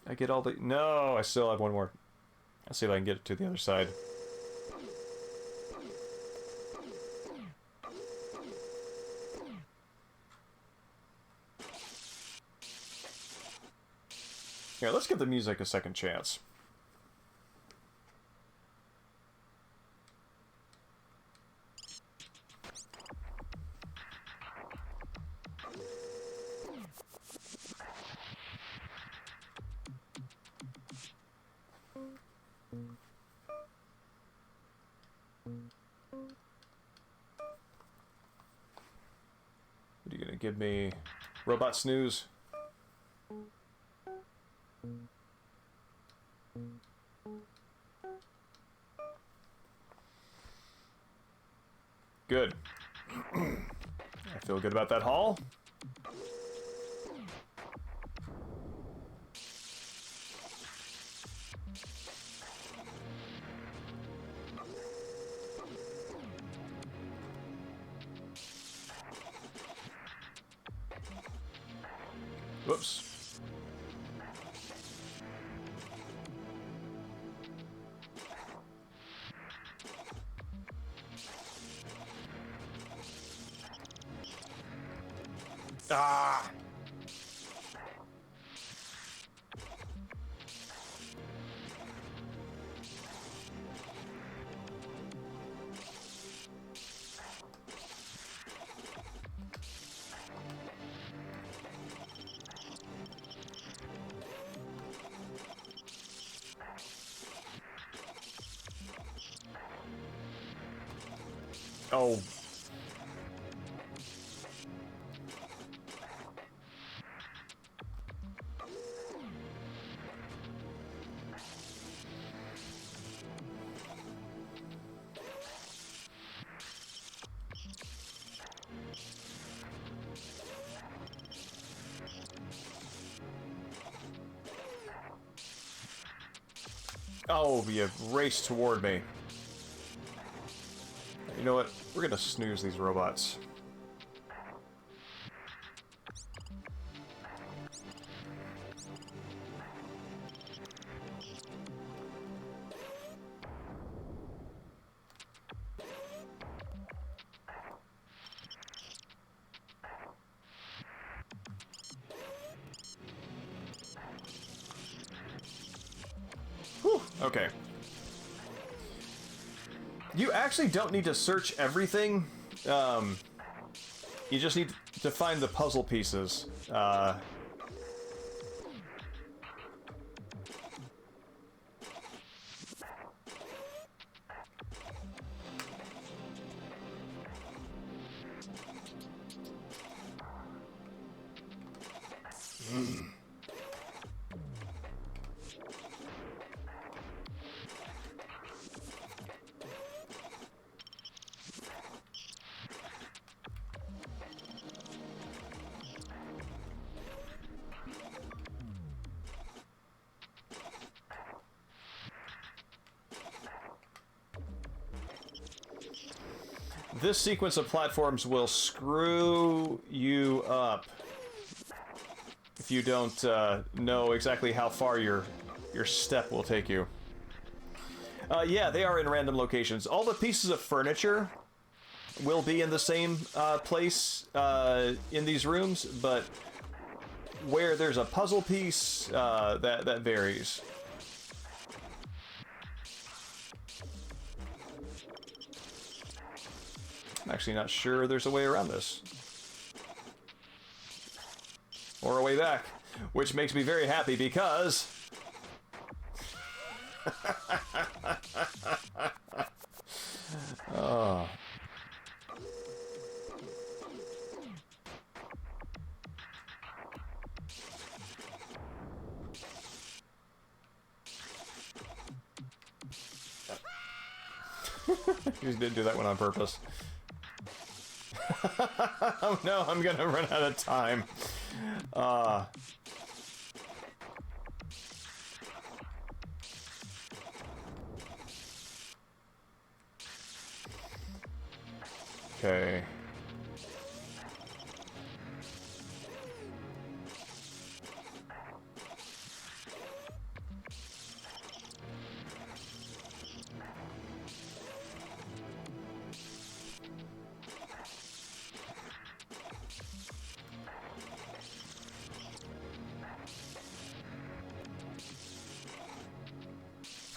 S1: I get all the... No, I still have one more. Let's see if I can get it to the other side. Here, let's give the music a second chance. give me robot snooze. Good. I feel good about that haul. Whoops. Ah! Oh. Oh, you raced toward me. You know what? We're gonna snooze these robots. Whew, okay. You actually don't need to search everything. You just need to find the puzzle pieces. This sequence of platforms will screw you up if you don't know exactly how far your step will take you. Yeah, they are in random locations. All the pieces of furniture will be in the same place in these rooms, but where there's a puzzle piece, that varies. I'm actually not sure there's a way around this. Or a way back, which makes me very happy because... oh. You just didn't do that one on purpose. Oh no, I'm gonna run out of time. Okay.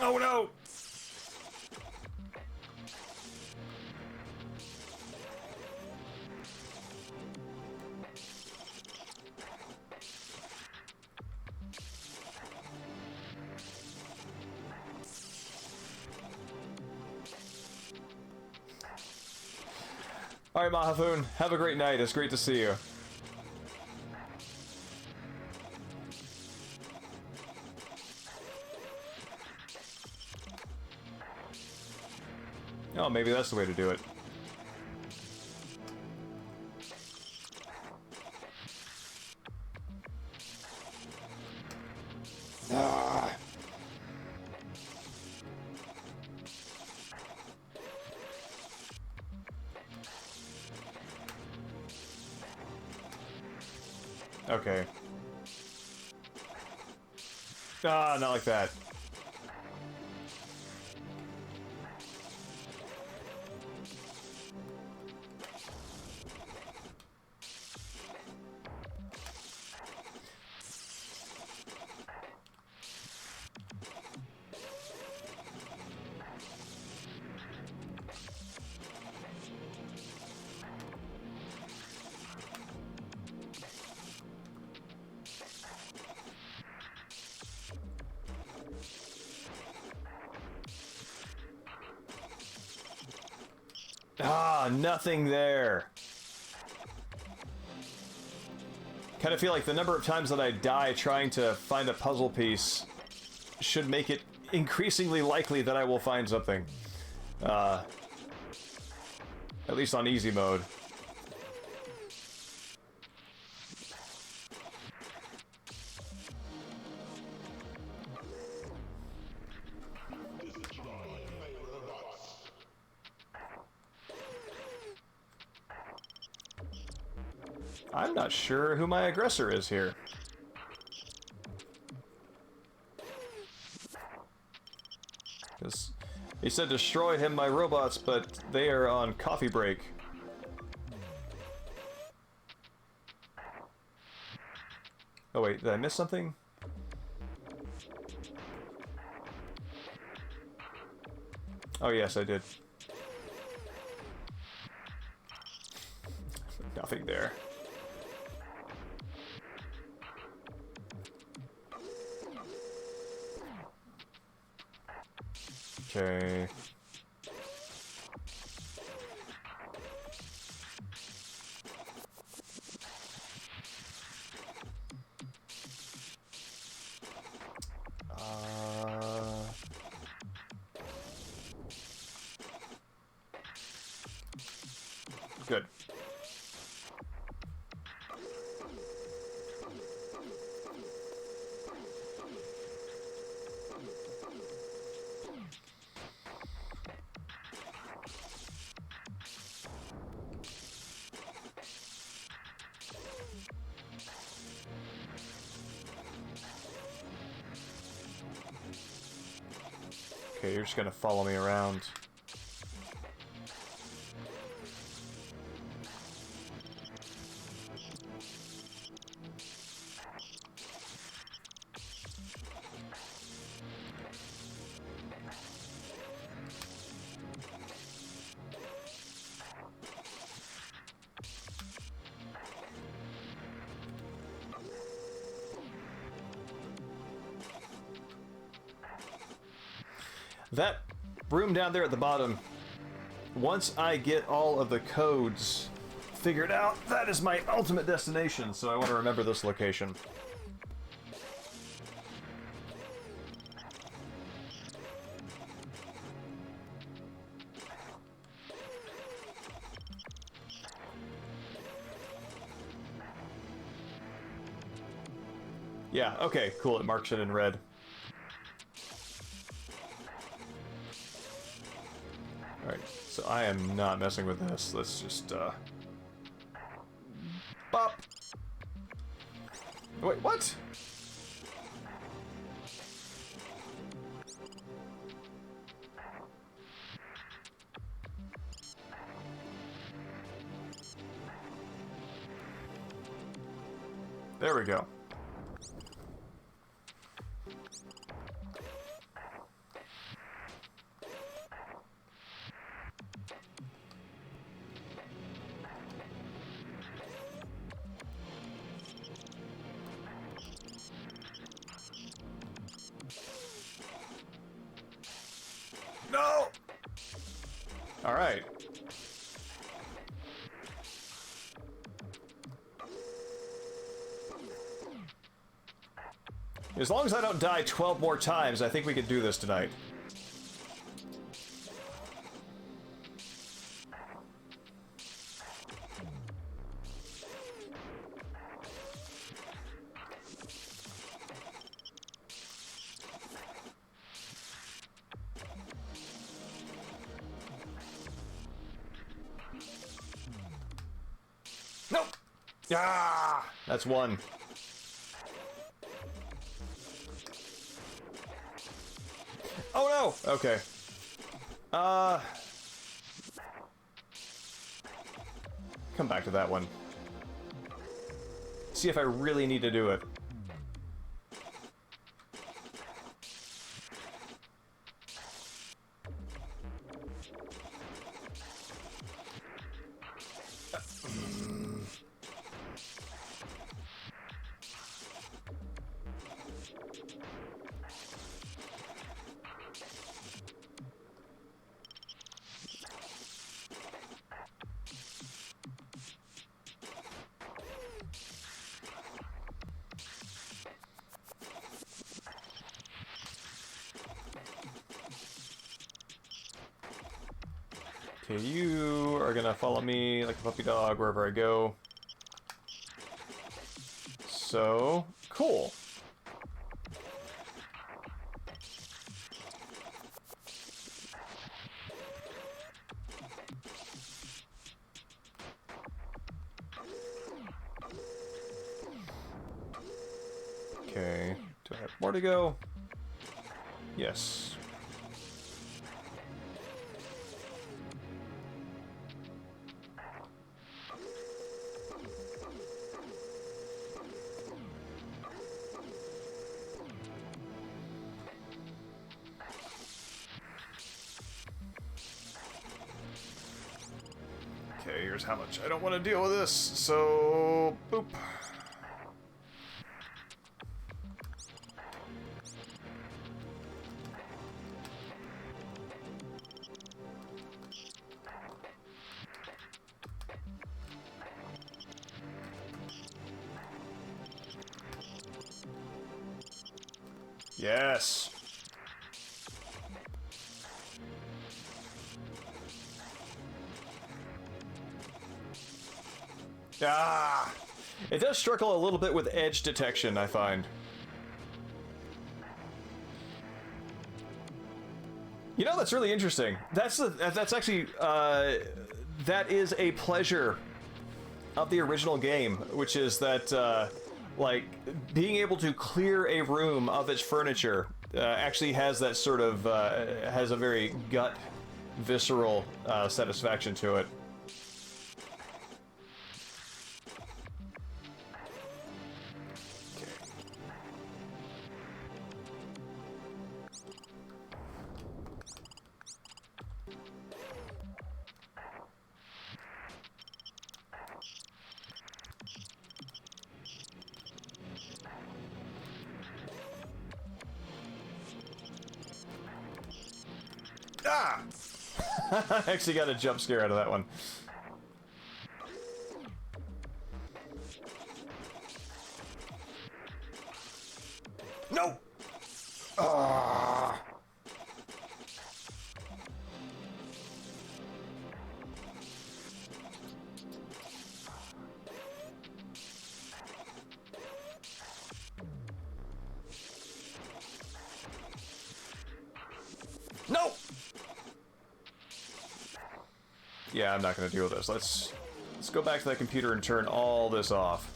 S1: Oh no! Alright, Mahafoon, have a great night. It's great to see you. Oh, maybe that's the way to do it. Ah. Okay. Ah, not like that. Ah, nothing there. Kind of feel like the number of times that I die trying to find a puzzle piece should make it increasingly likely that I will find something. At least on easy mode. I'm not sure who my aggressor is here. Because he said destroy him, my robots, but they are on coffee break. Oh wait, did I miss something? Oh yes, I did. Nothing there. Okay. Good. Okay, you're just gonna follow me around. That room down there at the bottom, once I get all of the codes figured out, that is my ultimate destination, so I want to remember this location. Yeah, okay, cool, it marks it in red. Alright, so I am not messing with this. Let's just, bop! Wait, what? There we go. No! Alright. As long as I don't die 12 more times, I think we can do this tonight. Ah! That's one. Oh no! Okay. Come back to that one. See if I really need to do it. Okay, you are gonna follow me like a puppy dog wherever I go. So, cool. Okay, do I have more to go? Yes. Okay, here's how much I don't want to deal with this, so boop. Yes. Ah! It does struggle a little bit with edge detection, I find. You know, that's really interesting. That's actually that is a pleasure of the original game, which is that like being able to clear a room of its furniture actually has that sort of has a very gut, visceral satisfaction to it. Ah! I actually got a jump scare out of that one. No! Ah! No! Yeah, I'm not gonna deal with this. Let's go back to that computer and turn all this off.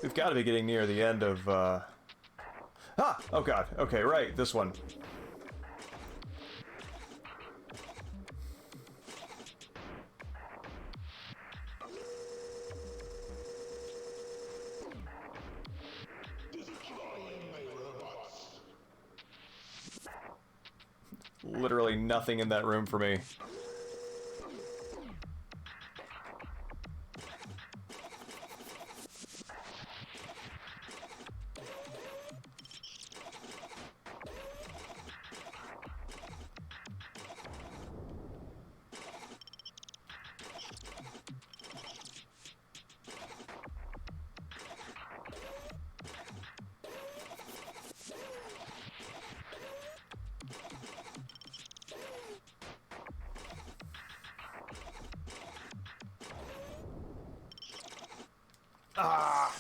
S1: We've got to be getting near the end of, Ah! Oh god. Okay, right. This one. Literally nothing in that room for me. Ah!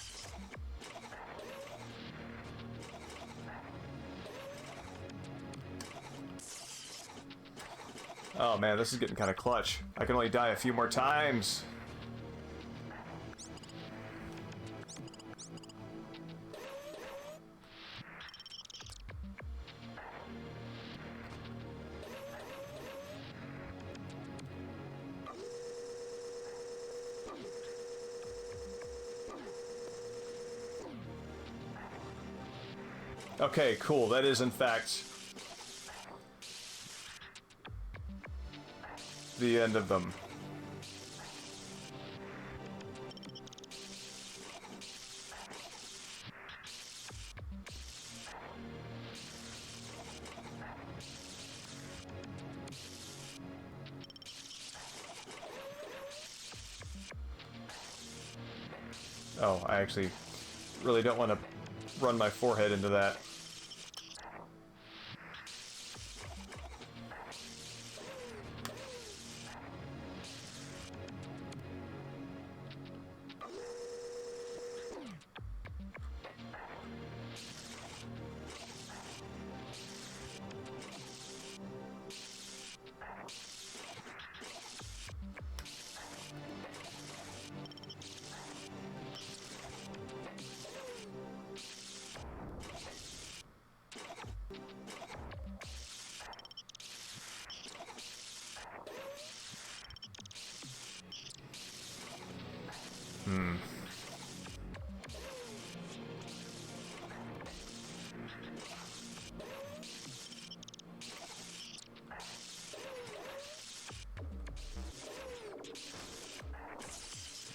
S1: Oh man, this is getting kind of clutch. I can only die a few more times. Okay, cool. That is, in fact, the end of them. Oh, I actually really don't want to run my forehead into that.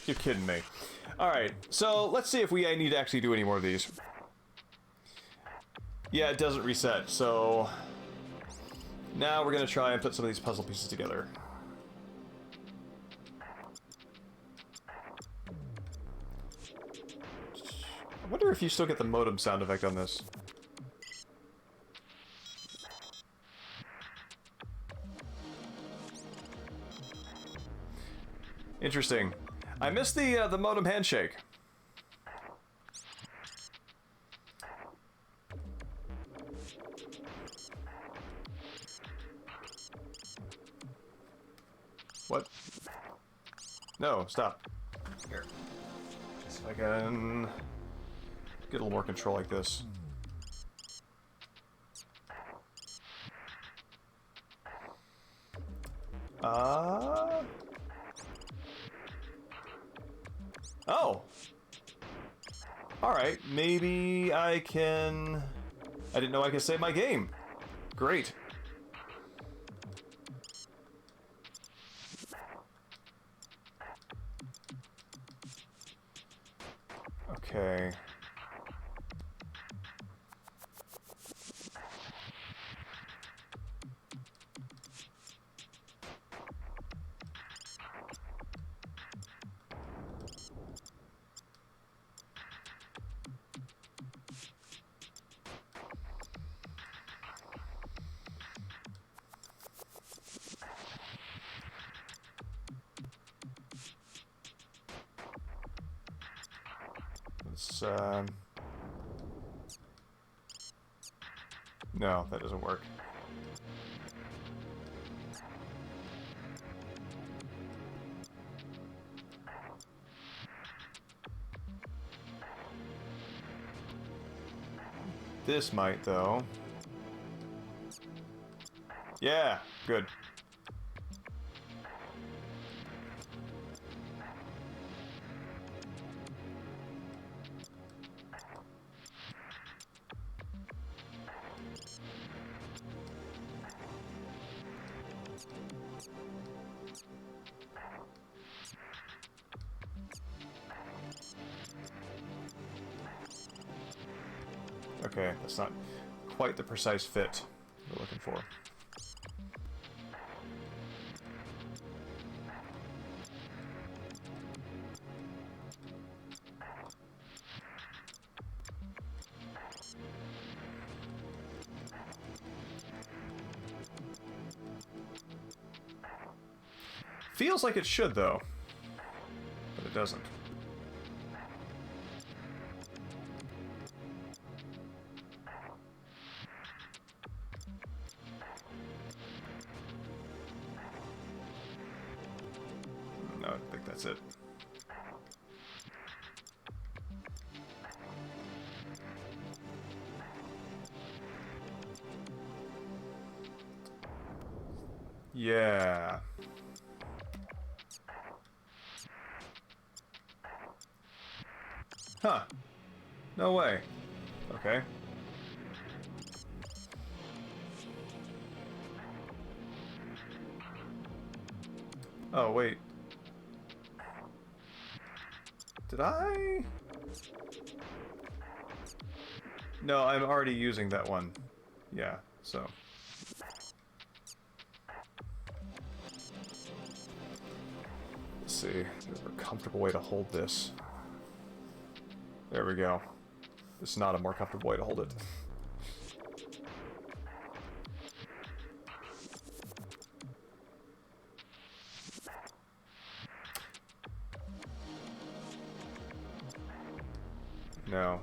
S1: You're kidding me. Alright, so let's see if I need to actually do any more of these. Yeah, it doesn't reset, so now we're going to try and put some of these puzzle pieces together. I wonder if you still get the modem sound effect on this. Interesting. I missed the modem handshake. What? No, stop. Here. See if I can get a little more control like this. Oh! Alright, maybe I can... I didn't know I could save my game. Great. Okay. Let's, no, that doesn't work. This might, though. Yeah, good. Okay, that's not quite the precise fit we're looking for. Feels like it should, though, but it doesn't. that's it. Yeah. Huh. No way. Okay. Oh, wait. Did I? No, I'm already using that one. Yeah, so. Let's see. There's a comfortable way to hold this. There we go. It's not a more comfortable way to hold it. No.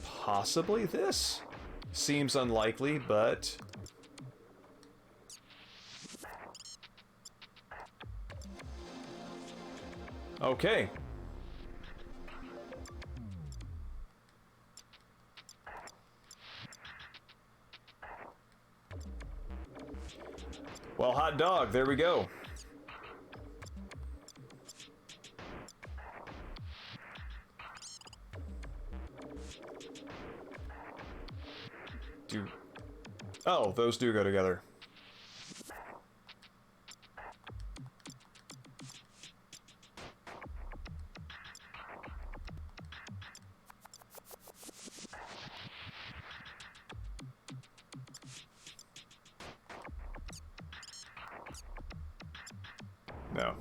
S1: Possibly this? Seems unlikely, but... Okay. Well, hot dog, there we go. Oh, those do go together. No.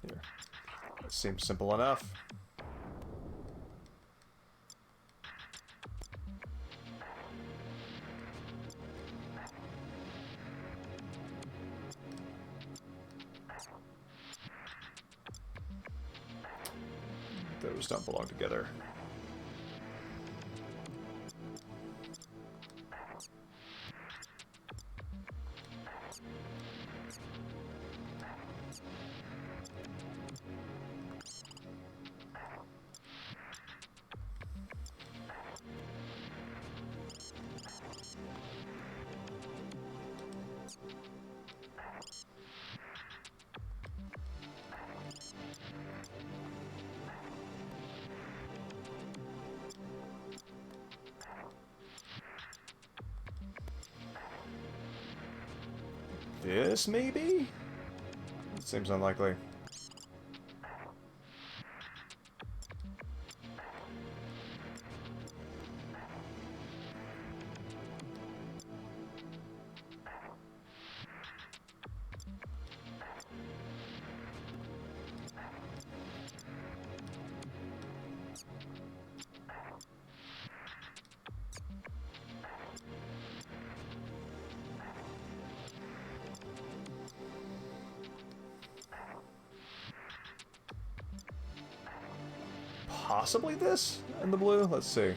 S1: Here. That seems simple enough. Those don't belong together. This, maybe? It seems unlikely. Possibly this in the blue? Let's see.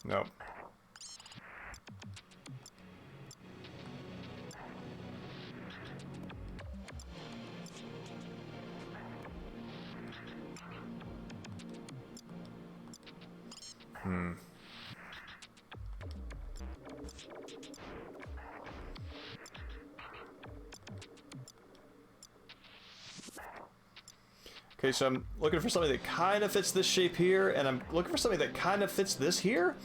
S1: Nope. Okay, so I'm looking for something that kind of fits this shape here, and I'm looking for something that kind of fits this here,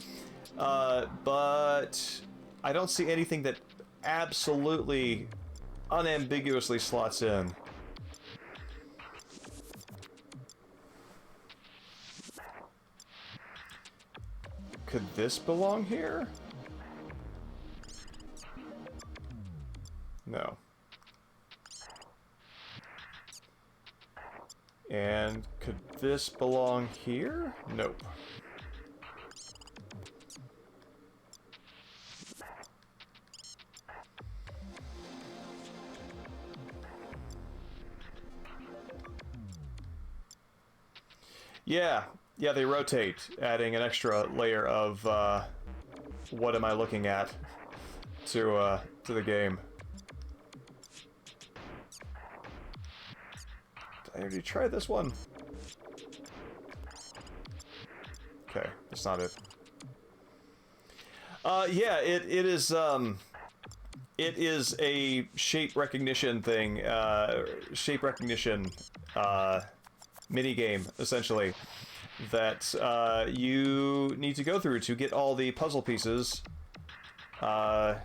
S1: but I don't see anything that absolutely, unambiguously slots in. Could this belong here? No. And could this belong here? Nope. Yeah, they rotate, adding an extra layer of what am I looking at to the game. Did I already try this one? Okay, that's not it. Yeah, it is a shape recognition thing, shape recognition mini game essentially that you need to go through to get all the puzzle pieces to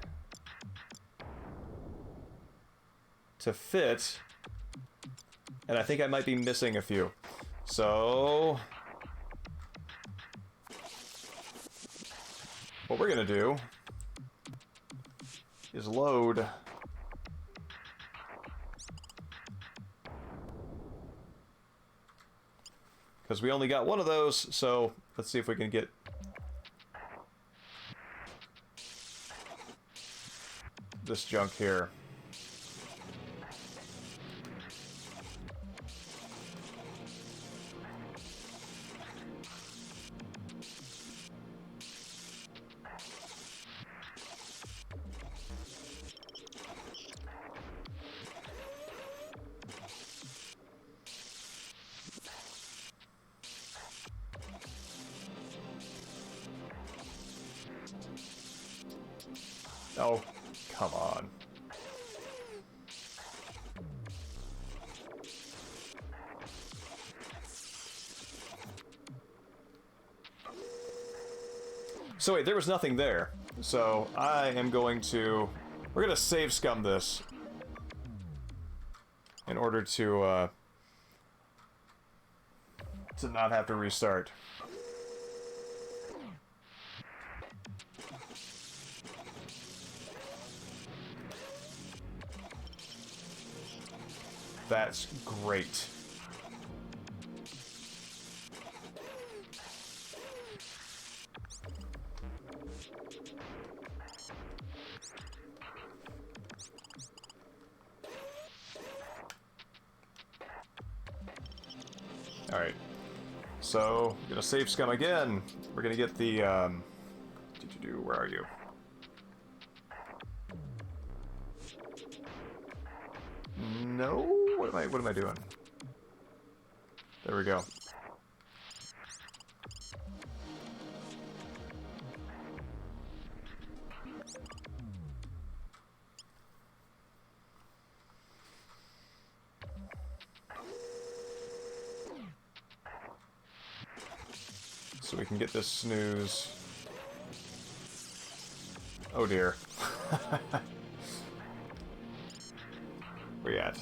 S1: fit, and I think I might be missing a few. So what we're gonna do is load because we only got one of those, so let's see if we can get this junk here. Oh, come on. So wait, there was nothing there. So I am going to... We're going to save scum this in order to not have to restart. That's great. Alright. So, we're gonna save scum again. We're gonna get the, where are you? No? What am I doing? There we go. So we can get this snooze. Oh dear. Where you at?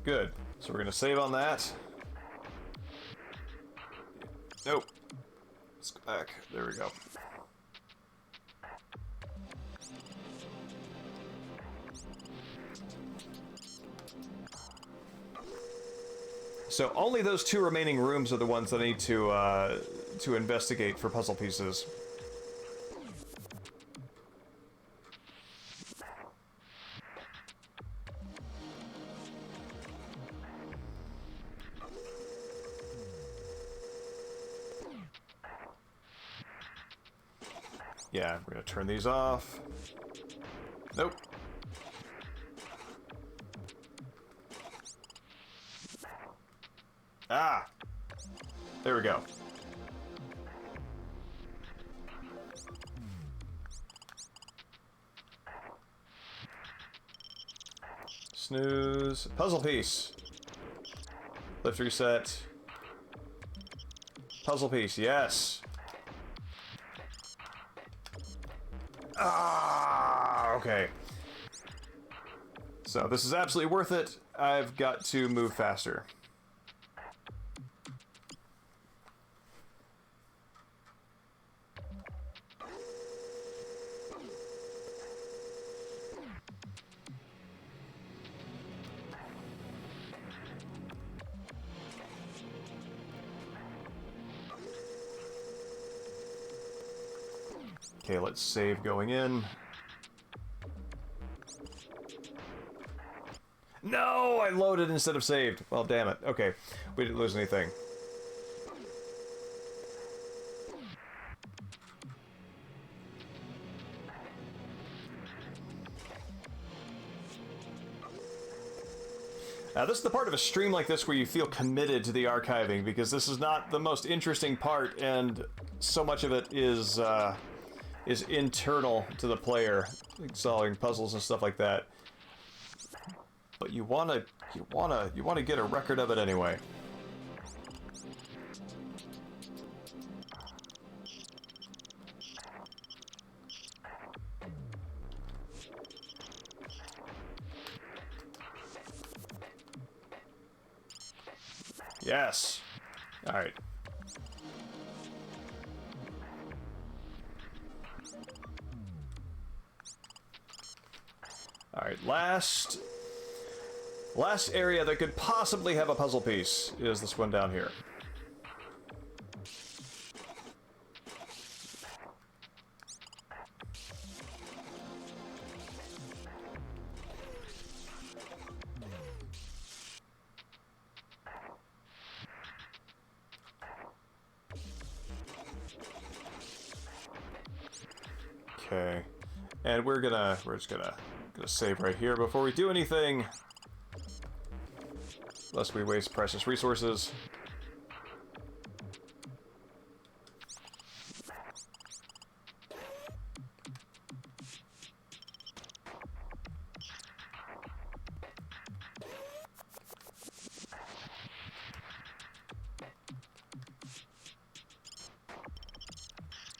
S1: Good. So we're gonna save on that. Nope. Let's go back. There we go. So only those two remaining rooms are the ones that I need to investigate for puzzle pieces. Yeah, we're gonna turn these off. Nope. Ah! There we go. Snooze. Puzzle piece. Lift reset. Puzzle piece, yes. Ah, okay. So this is absolutely worth it. I've got to move faster. Okay, let's save going in. No, I loaded instead of saved. Well, damn it. Okay, we didn't lose anything. Now, this is the part of a stream like this where you feel committed to the archiving, because this is not the most interesting part, and so much of it is internal to the player, like solving puzzles and stuff like that. But you wanna get a record of it anyway. Yes. All right. All right. Last area that could possibly have a puzzle piece is this one down here. Okay, and we're just gonna save right here before we do anything, lest we waste precious resources.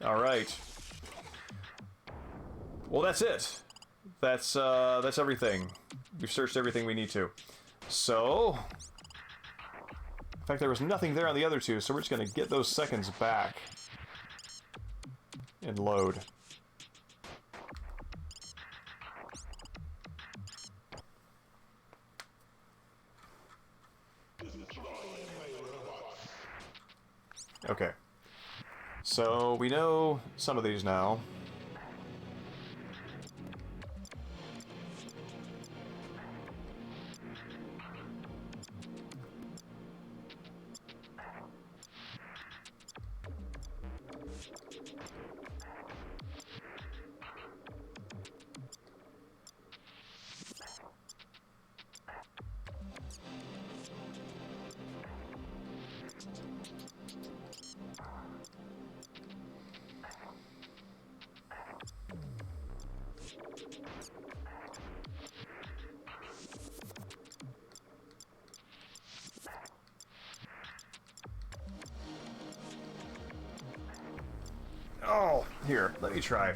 S1: All right. Well, that's it. That's everything. We've searched everything we need to. So, in fact, there was nothing there on the other two, so we're just going to get those seconds back and load. Okay. So, we know some of these now. Oh, here, let me try.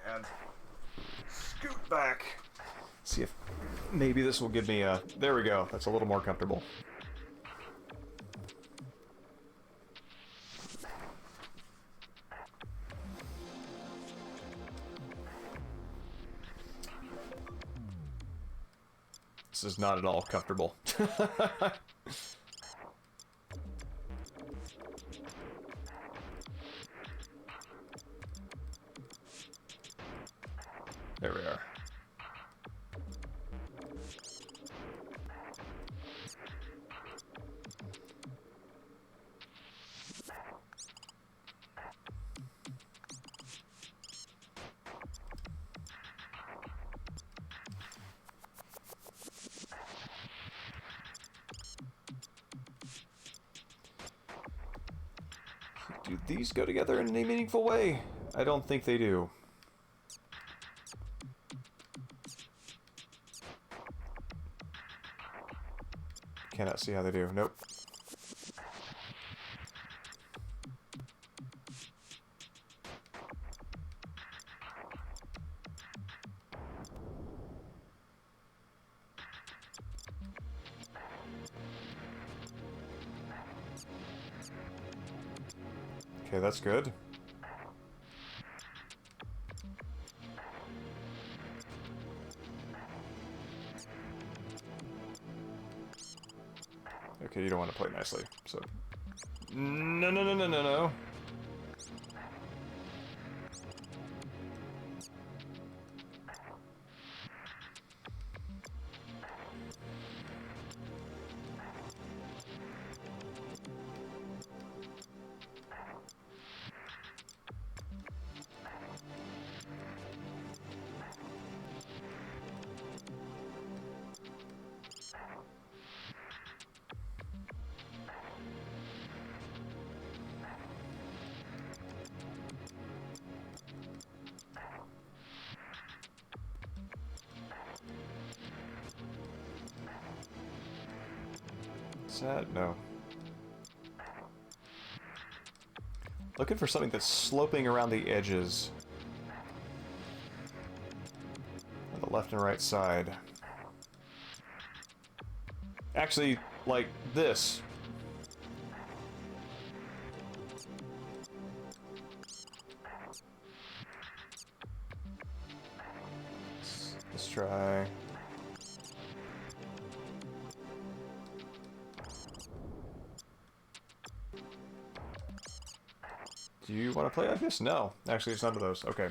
S1: And scoot back. See if maybe this will give me a... There we go. That's a little more comfortable. This is not at all comfortable. There we are. Do these go together in any meaningful way? I don't think they do. Cannot see how they do. Nope. Okay, that's good. Okay, you don't want to play nicely, so... No, no, no, no, no, no. Is that? No. Looking for something that's sloping around the edges. On the left and right side. Actually, like this. Let's try. Do you want to play like this? No. Actually, it's none of those. Okay.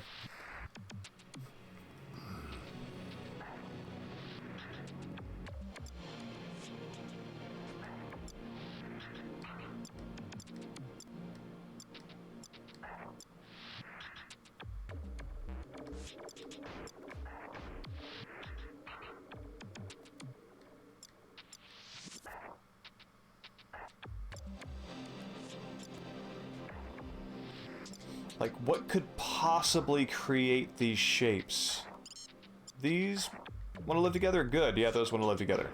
S1: Like, what could possibly create these shapes? These want to live together? Good. Yeah, those want to live together.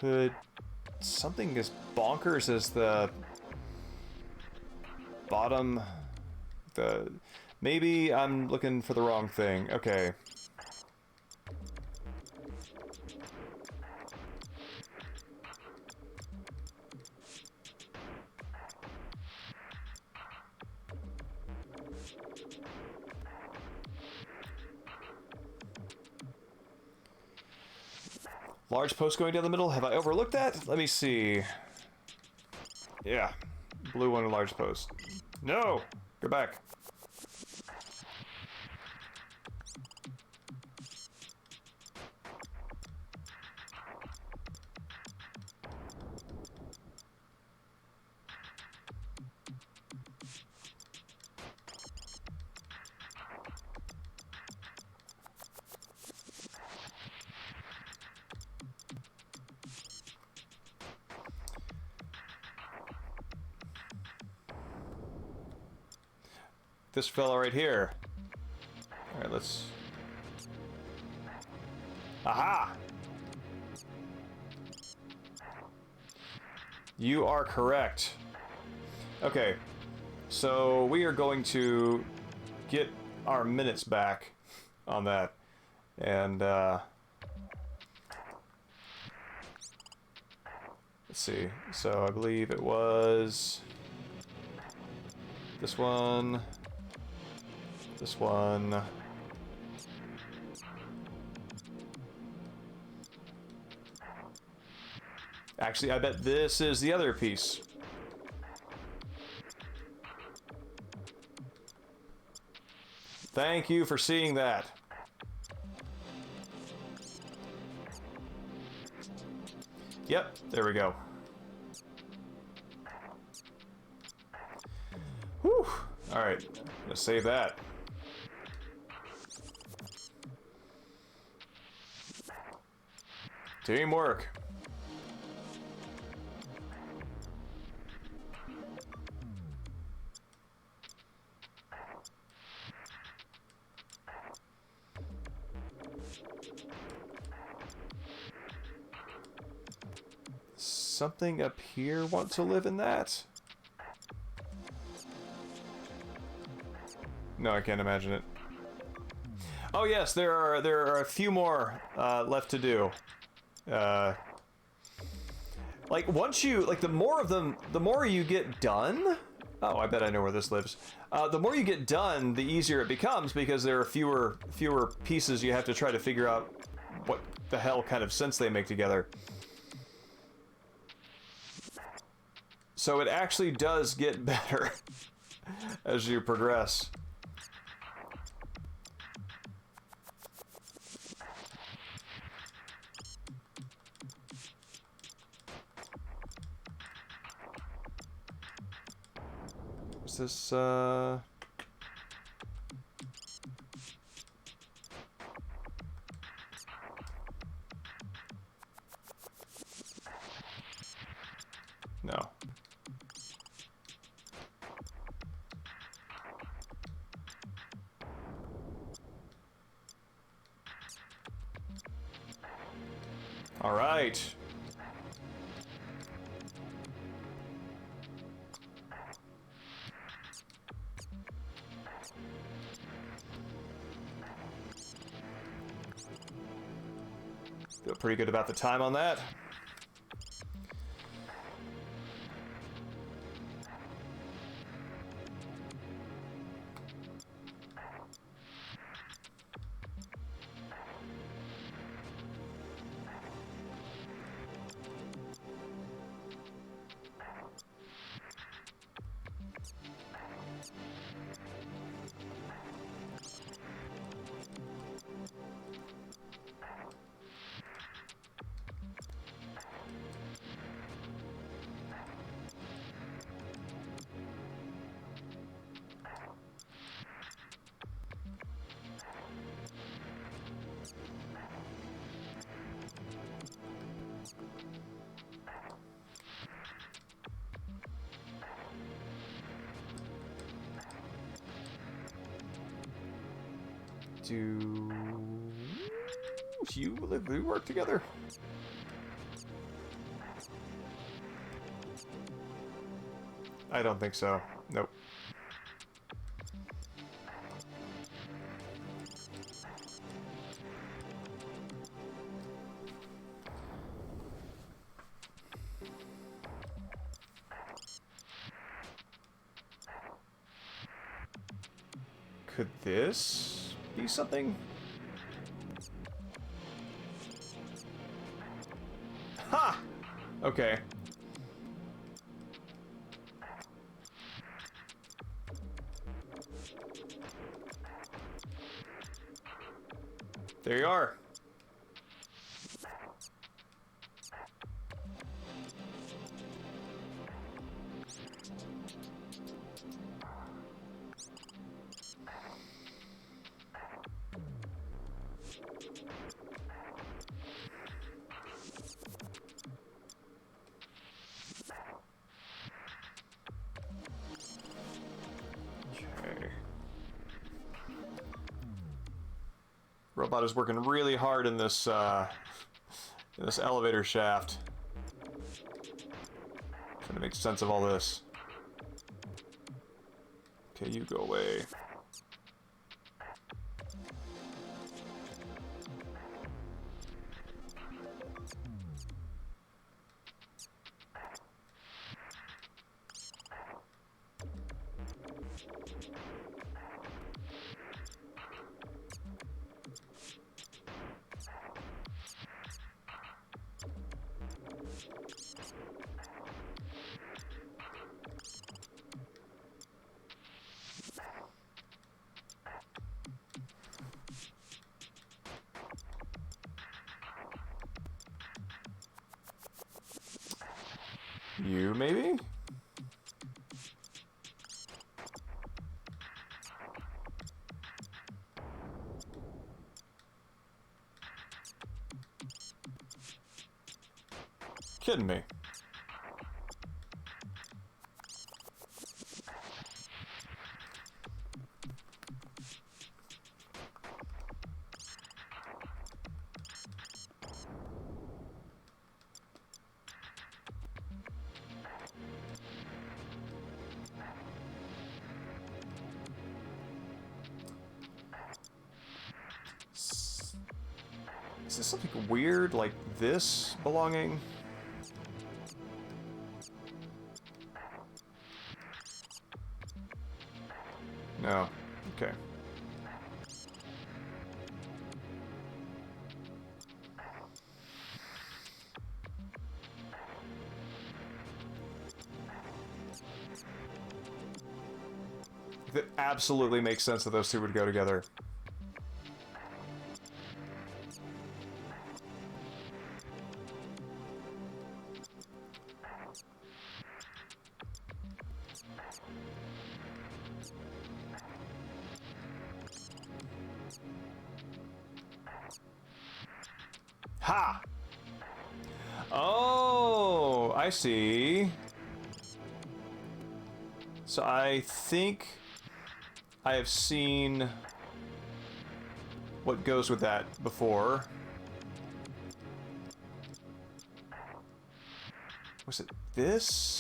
S1: Could something as bonkers as the bottom, maybe I'm looking for the wrong thing. Okay. Large post going down the middle. Have I overlooked that? Let me see. Yeah. Blue one, large post. No! Go back. This fella right here. Alright, let's... Aha! You are correct. Okay, so we are going to get our minutes back on that. And, let's see. So I believe it was... this one... this one... Actually, I bet this is the other piece. Thank you for seeing that. Yep, there we go. Whew. Alright, let's save that. Teamwork. something up here want to live in that? No, I can't imagine it. Oh yes, there are a few more left to do. Like once you the more of them, the more you get done. Oh, I bet I know where this lives. The more you get done, the easier it becomes because there are fewer pieces you have to try to figure out what the hell kind of sense they make together. So it actually does get better as you progress. Is this, No. All right. Feel pretty good about the time on that. Do we work together? I don't think so. Nope. Could this be something? Ha! Okay. There you are. Robot is working really hard in this elevator shaft. Trying to make sense of all this. Okay, you go away. You, maybe? Kidding me. Is this something weird like this belonging? No. Okay. That absolutely makes sense that those two would go together. Ha! Oh, I see. So I think I have seen what goes with that before. Was it this?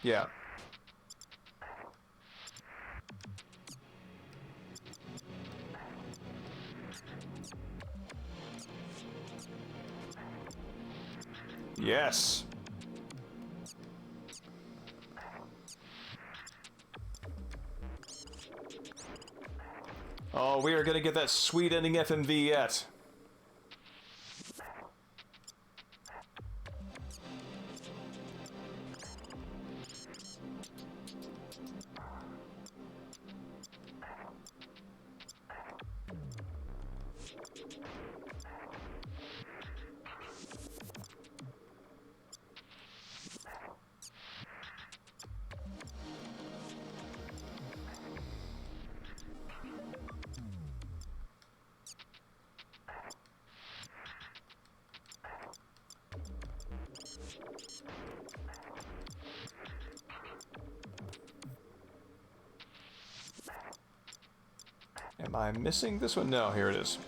S1: Yeah. Yes. Oh, we are going to get that sweet ending FMV yet. Am I missing this one? No, here it is.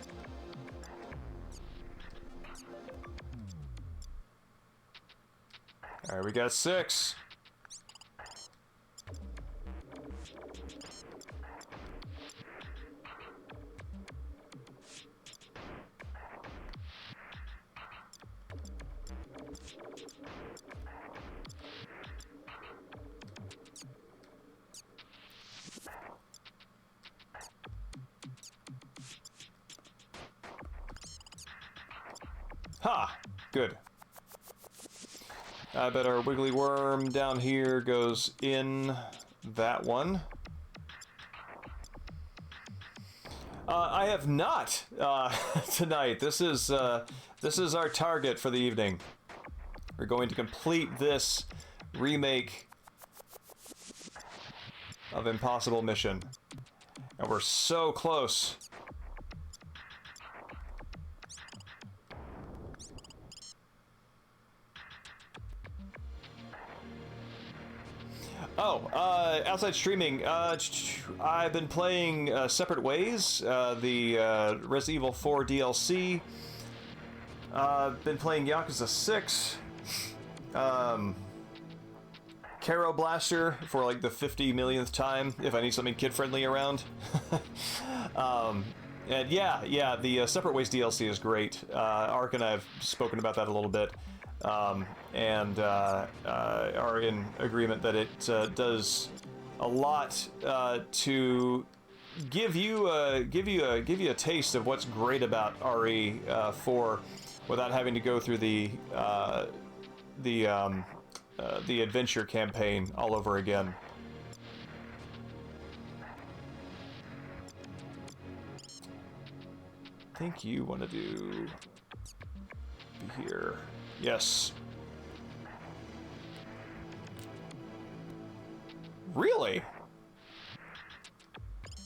S1: All right, we got 6. Ha! Good. I bet our wiggly worm down here goes in that one. I have not tonight. This is our target for the evening. We're going to complete this remake of Impossible Mission, and we're so close. Oh, outside streaming, I've been playing Separate Ways, the Resident Evil 4 DLC. Been playing Yakuza 6. Caro Blaster for like the 50 millionth time if I need something kid-friendly around. And yeah, the Separate Ways DLC is great. Ark and I have spoken about that a little bit. And are in agreement that it does a lot to give you a taste of what's great about RE4 without having to go through the adventure campaign all over again. I think you want to be here. Yes. Really?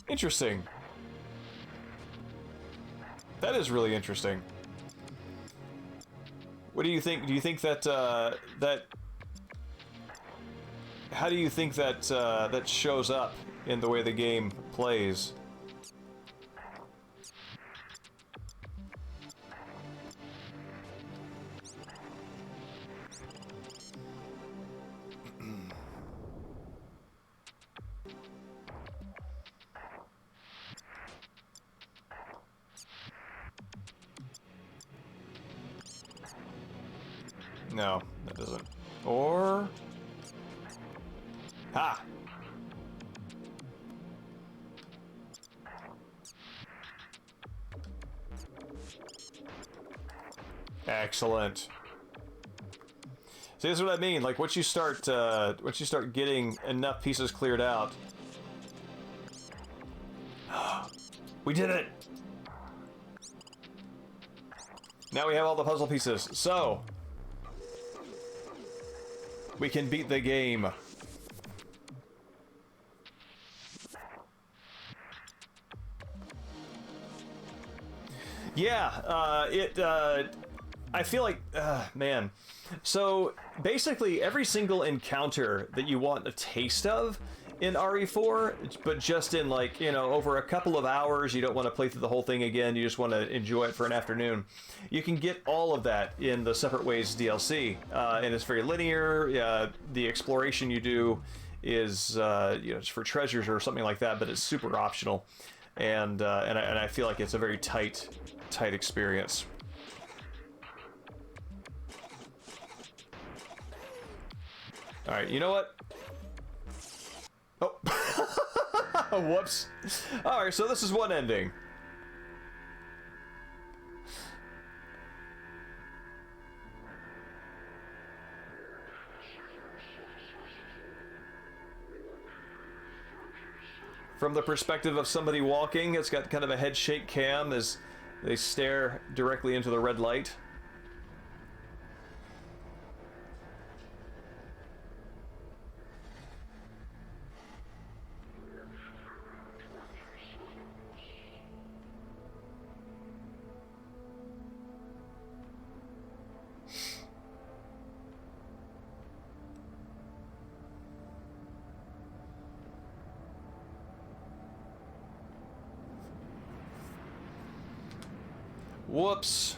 S1: Interesting. That is really interesting. What do you think? Do you think that how do you think that that shows up in the way the game plays. No, that doesn't. Or... Ha! Excellent. See, this is what I mean. Like, once you start getting enough pieces cleared out... We did it! Now we have all the puzzle pieces, so... we can beat the game. Yeah, I feel like, man. So, basically, every single encounter that you want a taste of in RE4, but just in, like, you know, over a couple of hours, you don't want to play through the whole thing again, you just want to enjoy it for an afternoon. You can get all of that in the Separate Ways DLC, and it's very linear. The exploration you do is, you know, it's for treasures or something like that, but it's super optional, and I feel like it's a very tight experience. All right, you know what? Oh, whoops. All right, so this is one ending. From the perspective of somebody walking, it's got kind of a head shake cam as they stare directly into the red light. Whoops.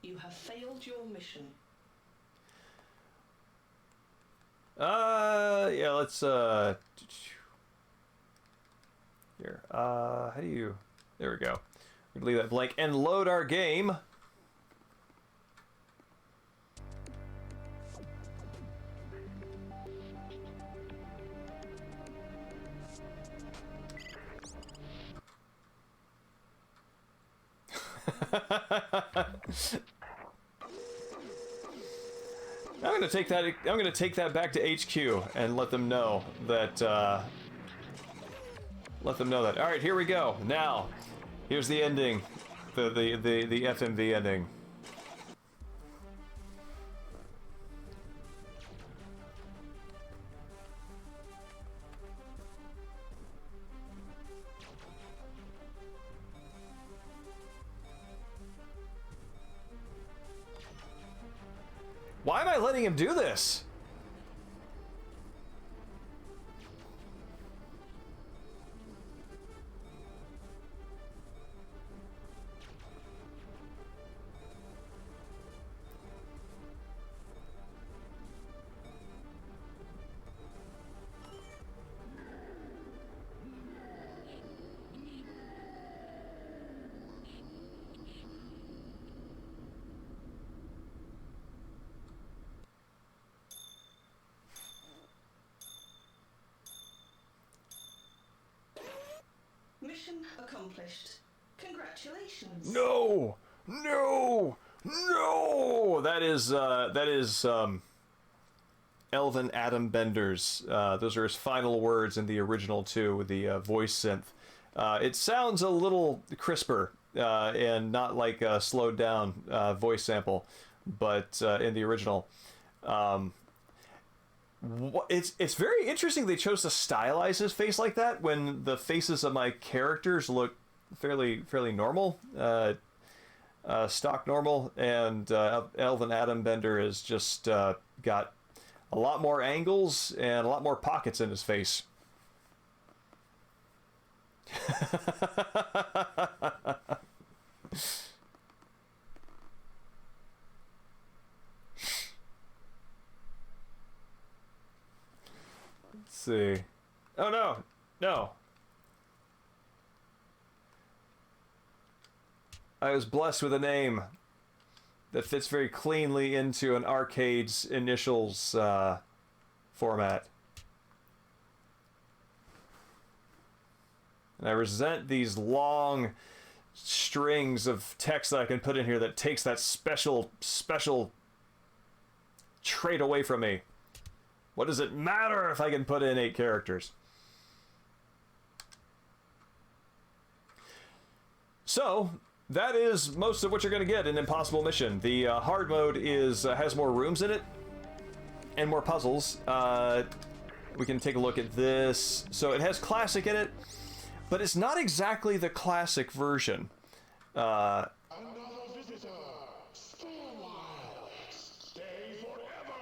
S3: You have failed your mission.
S1: Yeah, let's, here, how do you, there we go. We're gonna leave that blank and load our game. I'm gonna take that back to HQ and let them know that all right, here we go. Now here's the ending, the FMV ending. Why am I letting him do this?
S3: Mission accomplished. Congratulations.
S1: No! No! No! That is Elvin Adam Bender's. Those are his final words in the original too, with the voice synth. It sounds a little crisper and not like a slowed down voice sample, but in the original. It's very interesting they chose to stylize his face like that when the faces of my characters look fairly normal. stock normal, and Elven Atom Bender has just got a lot more angles and a lot more pockets in his face. Let's see. Oh no, no. I was blessed with a name that fits very cleanly into an arcade's initials format. And I resent these long strings of text that I can put in here that takes that special trait away from me. What does it matter if I can put in 8 characters? So, that is most of what you're going to get in Impossible Mission. The hard mode is has more rooms in it and more puzzles. We can take a look at this. So it has classic in it, but it's not exactly the classic version.
S2: Another visitor. Stay a while. Stay forever.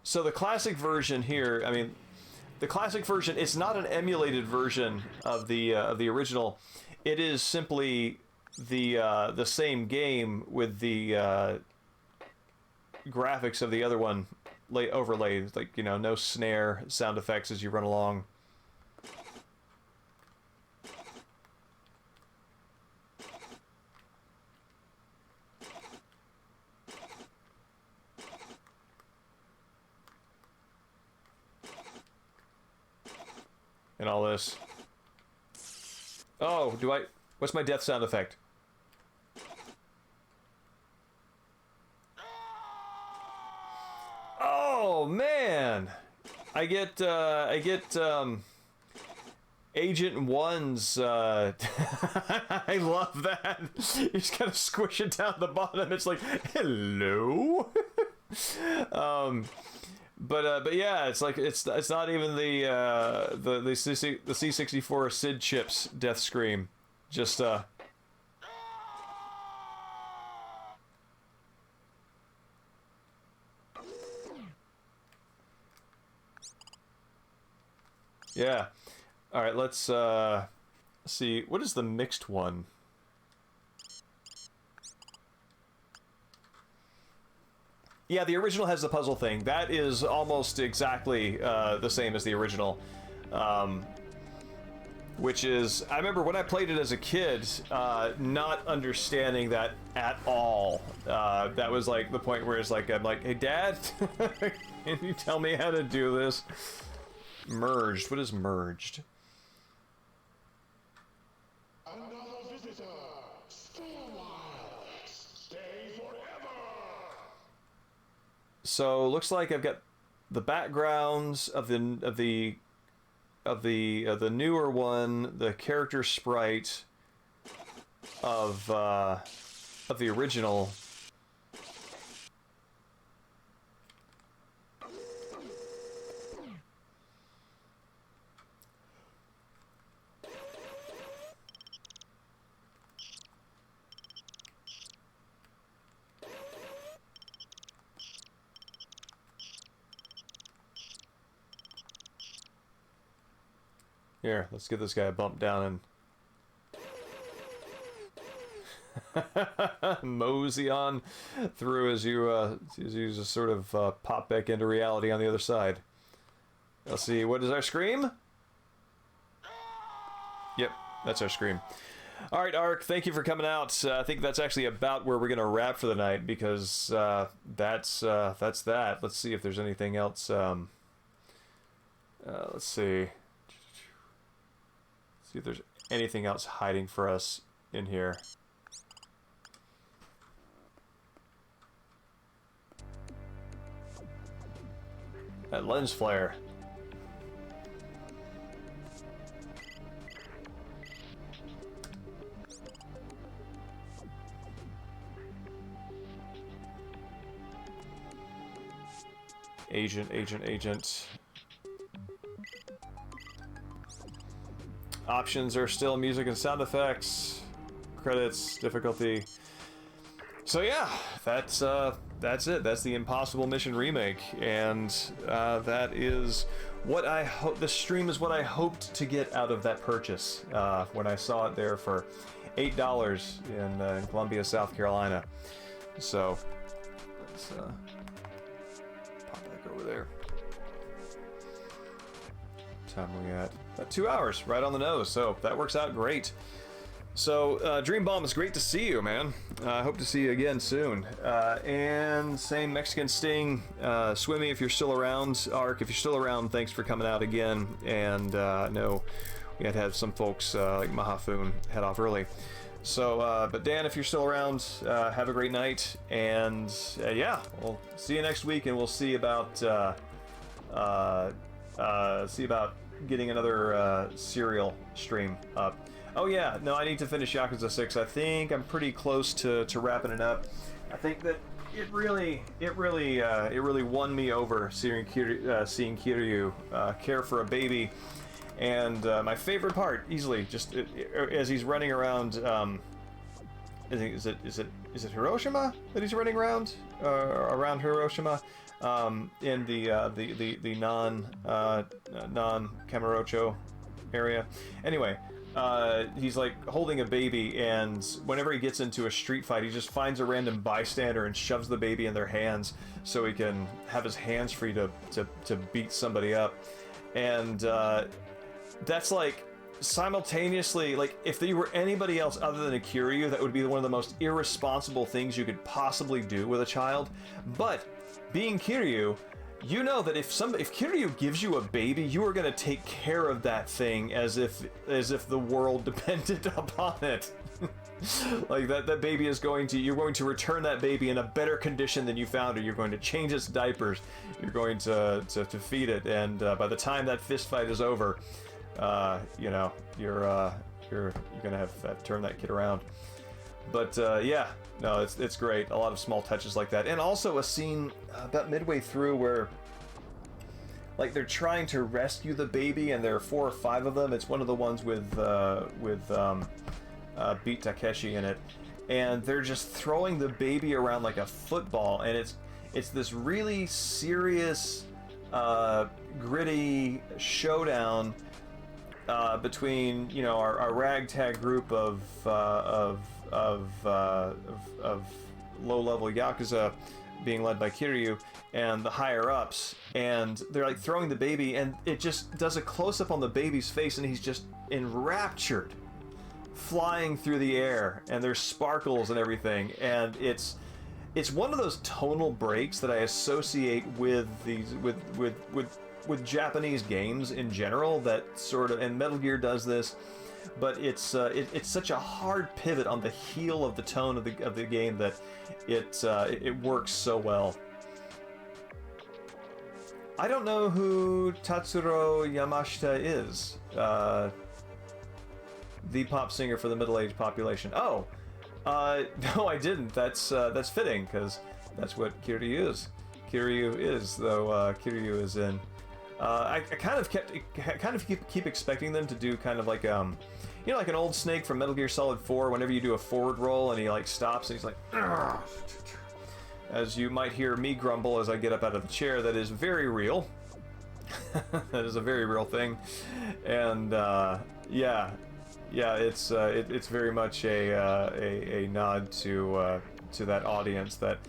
S1: So the classic version here, I mean, the classic version, it's not an emulated version of the original. It is simply the same game with the graphics of the other one overlaid, like, you know, no snare sound effects as you run along. And all this. Oh, what's my death sound effect? Oh man, I get Agent One's. I love that. You just gotta squish it down the bottom. It's like, hello. But yeah, it's like it's not even the C64 Sid Chips death scream, just yeah. All right, let's see. What is the mixed one? Yeah, the original has the puzzle thing. That is almost exactly the same as the original. Which is, I remember when I played it as a kid, not understanding that at all. That was like the point where it's like, I'm like, hey Dad, can you tell me how to do this? Merged, what is merged?
S2: Another visitor. Stay a while. Stay forever.
S1: So looks like I've got the backgrounds of the newer one, the character sprite of the original. Here, let's give this guy a bump down and mosey on through as you just sort of pop back into reality on the other side. Let's see, what is our scream? Yep, that's our scream. All right, Ark, thank you for coming out. I think that's actually about where we're going to wrap for the night, because that's that. Let's see if there's anything else. Let's see. See if there's anything else hiding for us in here. That lens flare. Agent. Options are still music and sound effects. Credits, difficulty. So yeah, that's it. That's the Impossible Mission remake, and that is what I hope. The stream is what I hoped to get out of that purchase when I saw it there for $8 in Columbia, South Carolina. So let's pop back over there. Time we at about 2 hours, right on the nose. So that works out great. So, Dream Bomb, it's great to see you, man. I hope to see you again soon. And same Mexican Sting, Swimmy, if you're still around. Ark, if you're still around, thanks for coming out again. And I know we had to have some folks like Mahafoon head off early. So, but Dan, if you're still around, have a great night. And yeah, we'll see you next week, and we'll see about getting another serial stream up. Oh yeah, no, I need to finish Yakuza 6. I think I'm pretty close to wrapping it up. I think that it really won me over seeing Kiryu care for a baby, and my favorite part, easily, just as he's running around. I think is it Hiroshima that he's running around around Hiroshima, in the non Kamurocho area. Anyway. He's like holding a baby, and whenever he gets into a street fight, he just finds a random bystander and shoves the baby in their hands so he can have his hands free to beat somebody up. And that's like simultaneously, like, if there were anybody else other than a Kiryu, that would be one of the most irresponsible things you could possibly do with a child. But being Kiryu, you know that if Kiryu gives you a baby, you are going to take care of that thing as if the world depended upon it. Like that baby is you're going to return that baby in a better condition than you found it. You're going to change its diapers. You're going to feed it, and by the time that fist fight is over, you know, you're gonna have turn that kid around. But yeah, no, it's great. A lot of small touches like that, and also a scene about midway through where, like, they're trying to rescue the baby, and there are 4 or 5 of them. It's one of the ones with Beat Takeshi in it, and they're just throwing the baby around like a football, and it's this really serious, gritty showdown between, you know, our ragtag group of low-level Yakuza being led by Kiryu and the higher-ups, and they're like throwing the baby, and it just does a close-up on the baby's face, and he's just enraptured, flying through the air, and there's sparkles and everything, and it's one of those tonal breaks that I associate with these with Japanese games in general, that sort of, and Metal Gear does this, but it's such a hard pivot on the heel of the tone of the game that it works so well. I don't know who Tatsuro Yamashita is. The pop singer for the middle-aged population. Oh, no, I didn't. That's fitting, because that's what Kiryu is. Though Kiryu is in. I kind of keep expecting them to do kind of like you know, like an old Snake from Metal Gear Solid 4. Whenever you do a forward roll and he like stops and he's like, "Argh." As you might hear me grumble as I get up out of the chair, that is very real. That is a very real thing, and yeah, it's very much a nod to that audience that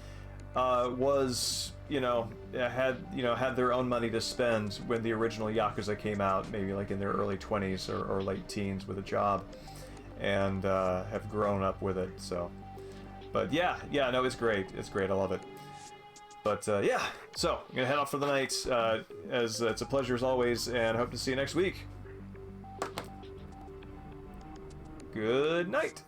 S1: was, had their own money to spend when the original Yakuza came out, maybe like in their early 20s or late teens with a job, and have grown up with it. So, but yeah, no, it's great. It's great. I love it. But yeah, so I'm gonna head off for the night. As it's a pleasure as always, and I hope to see you next week. Good night.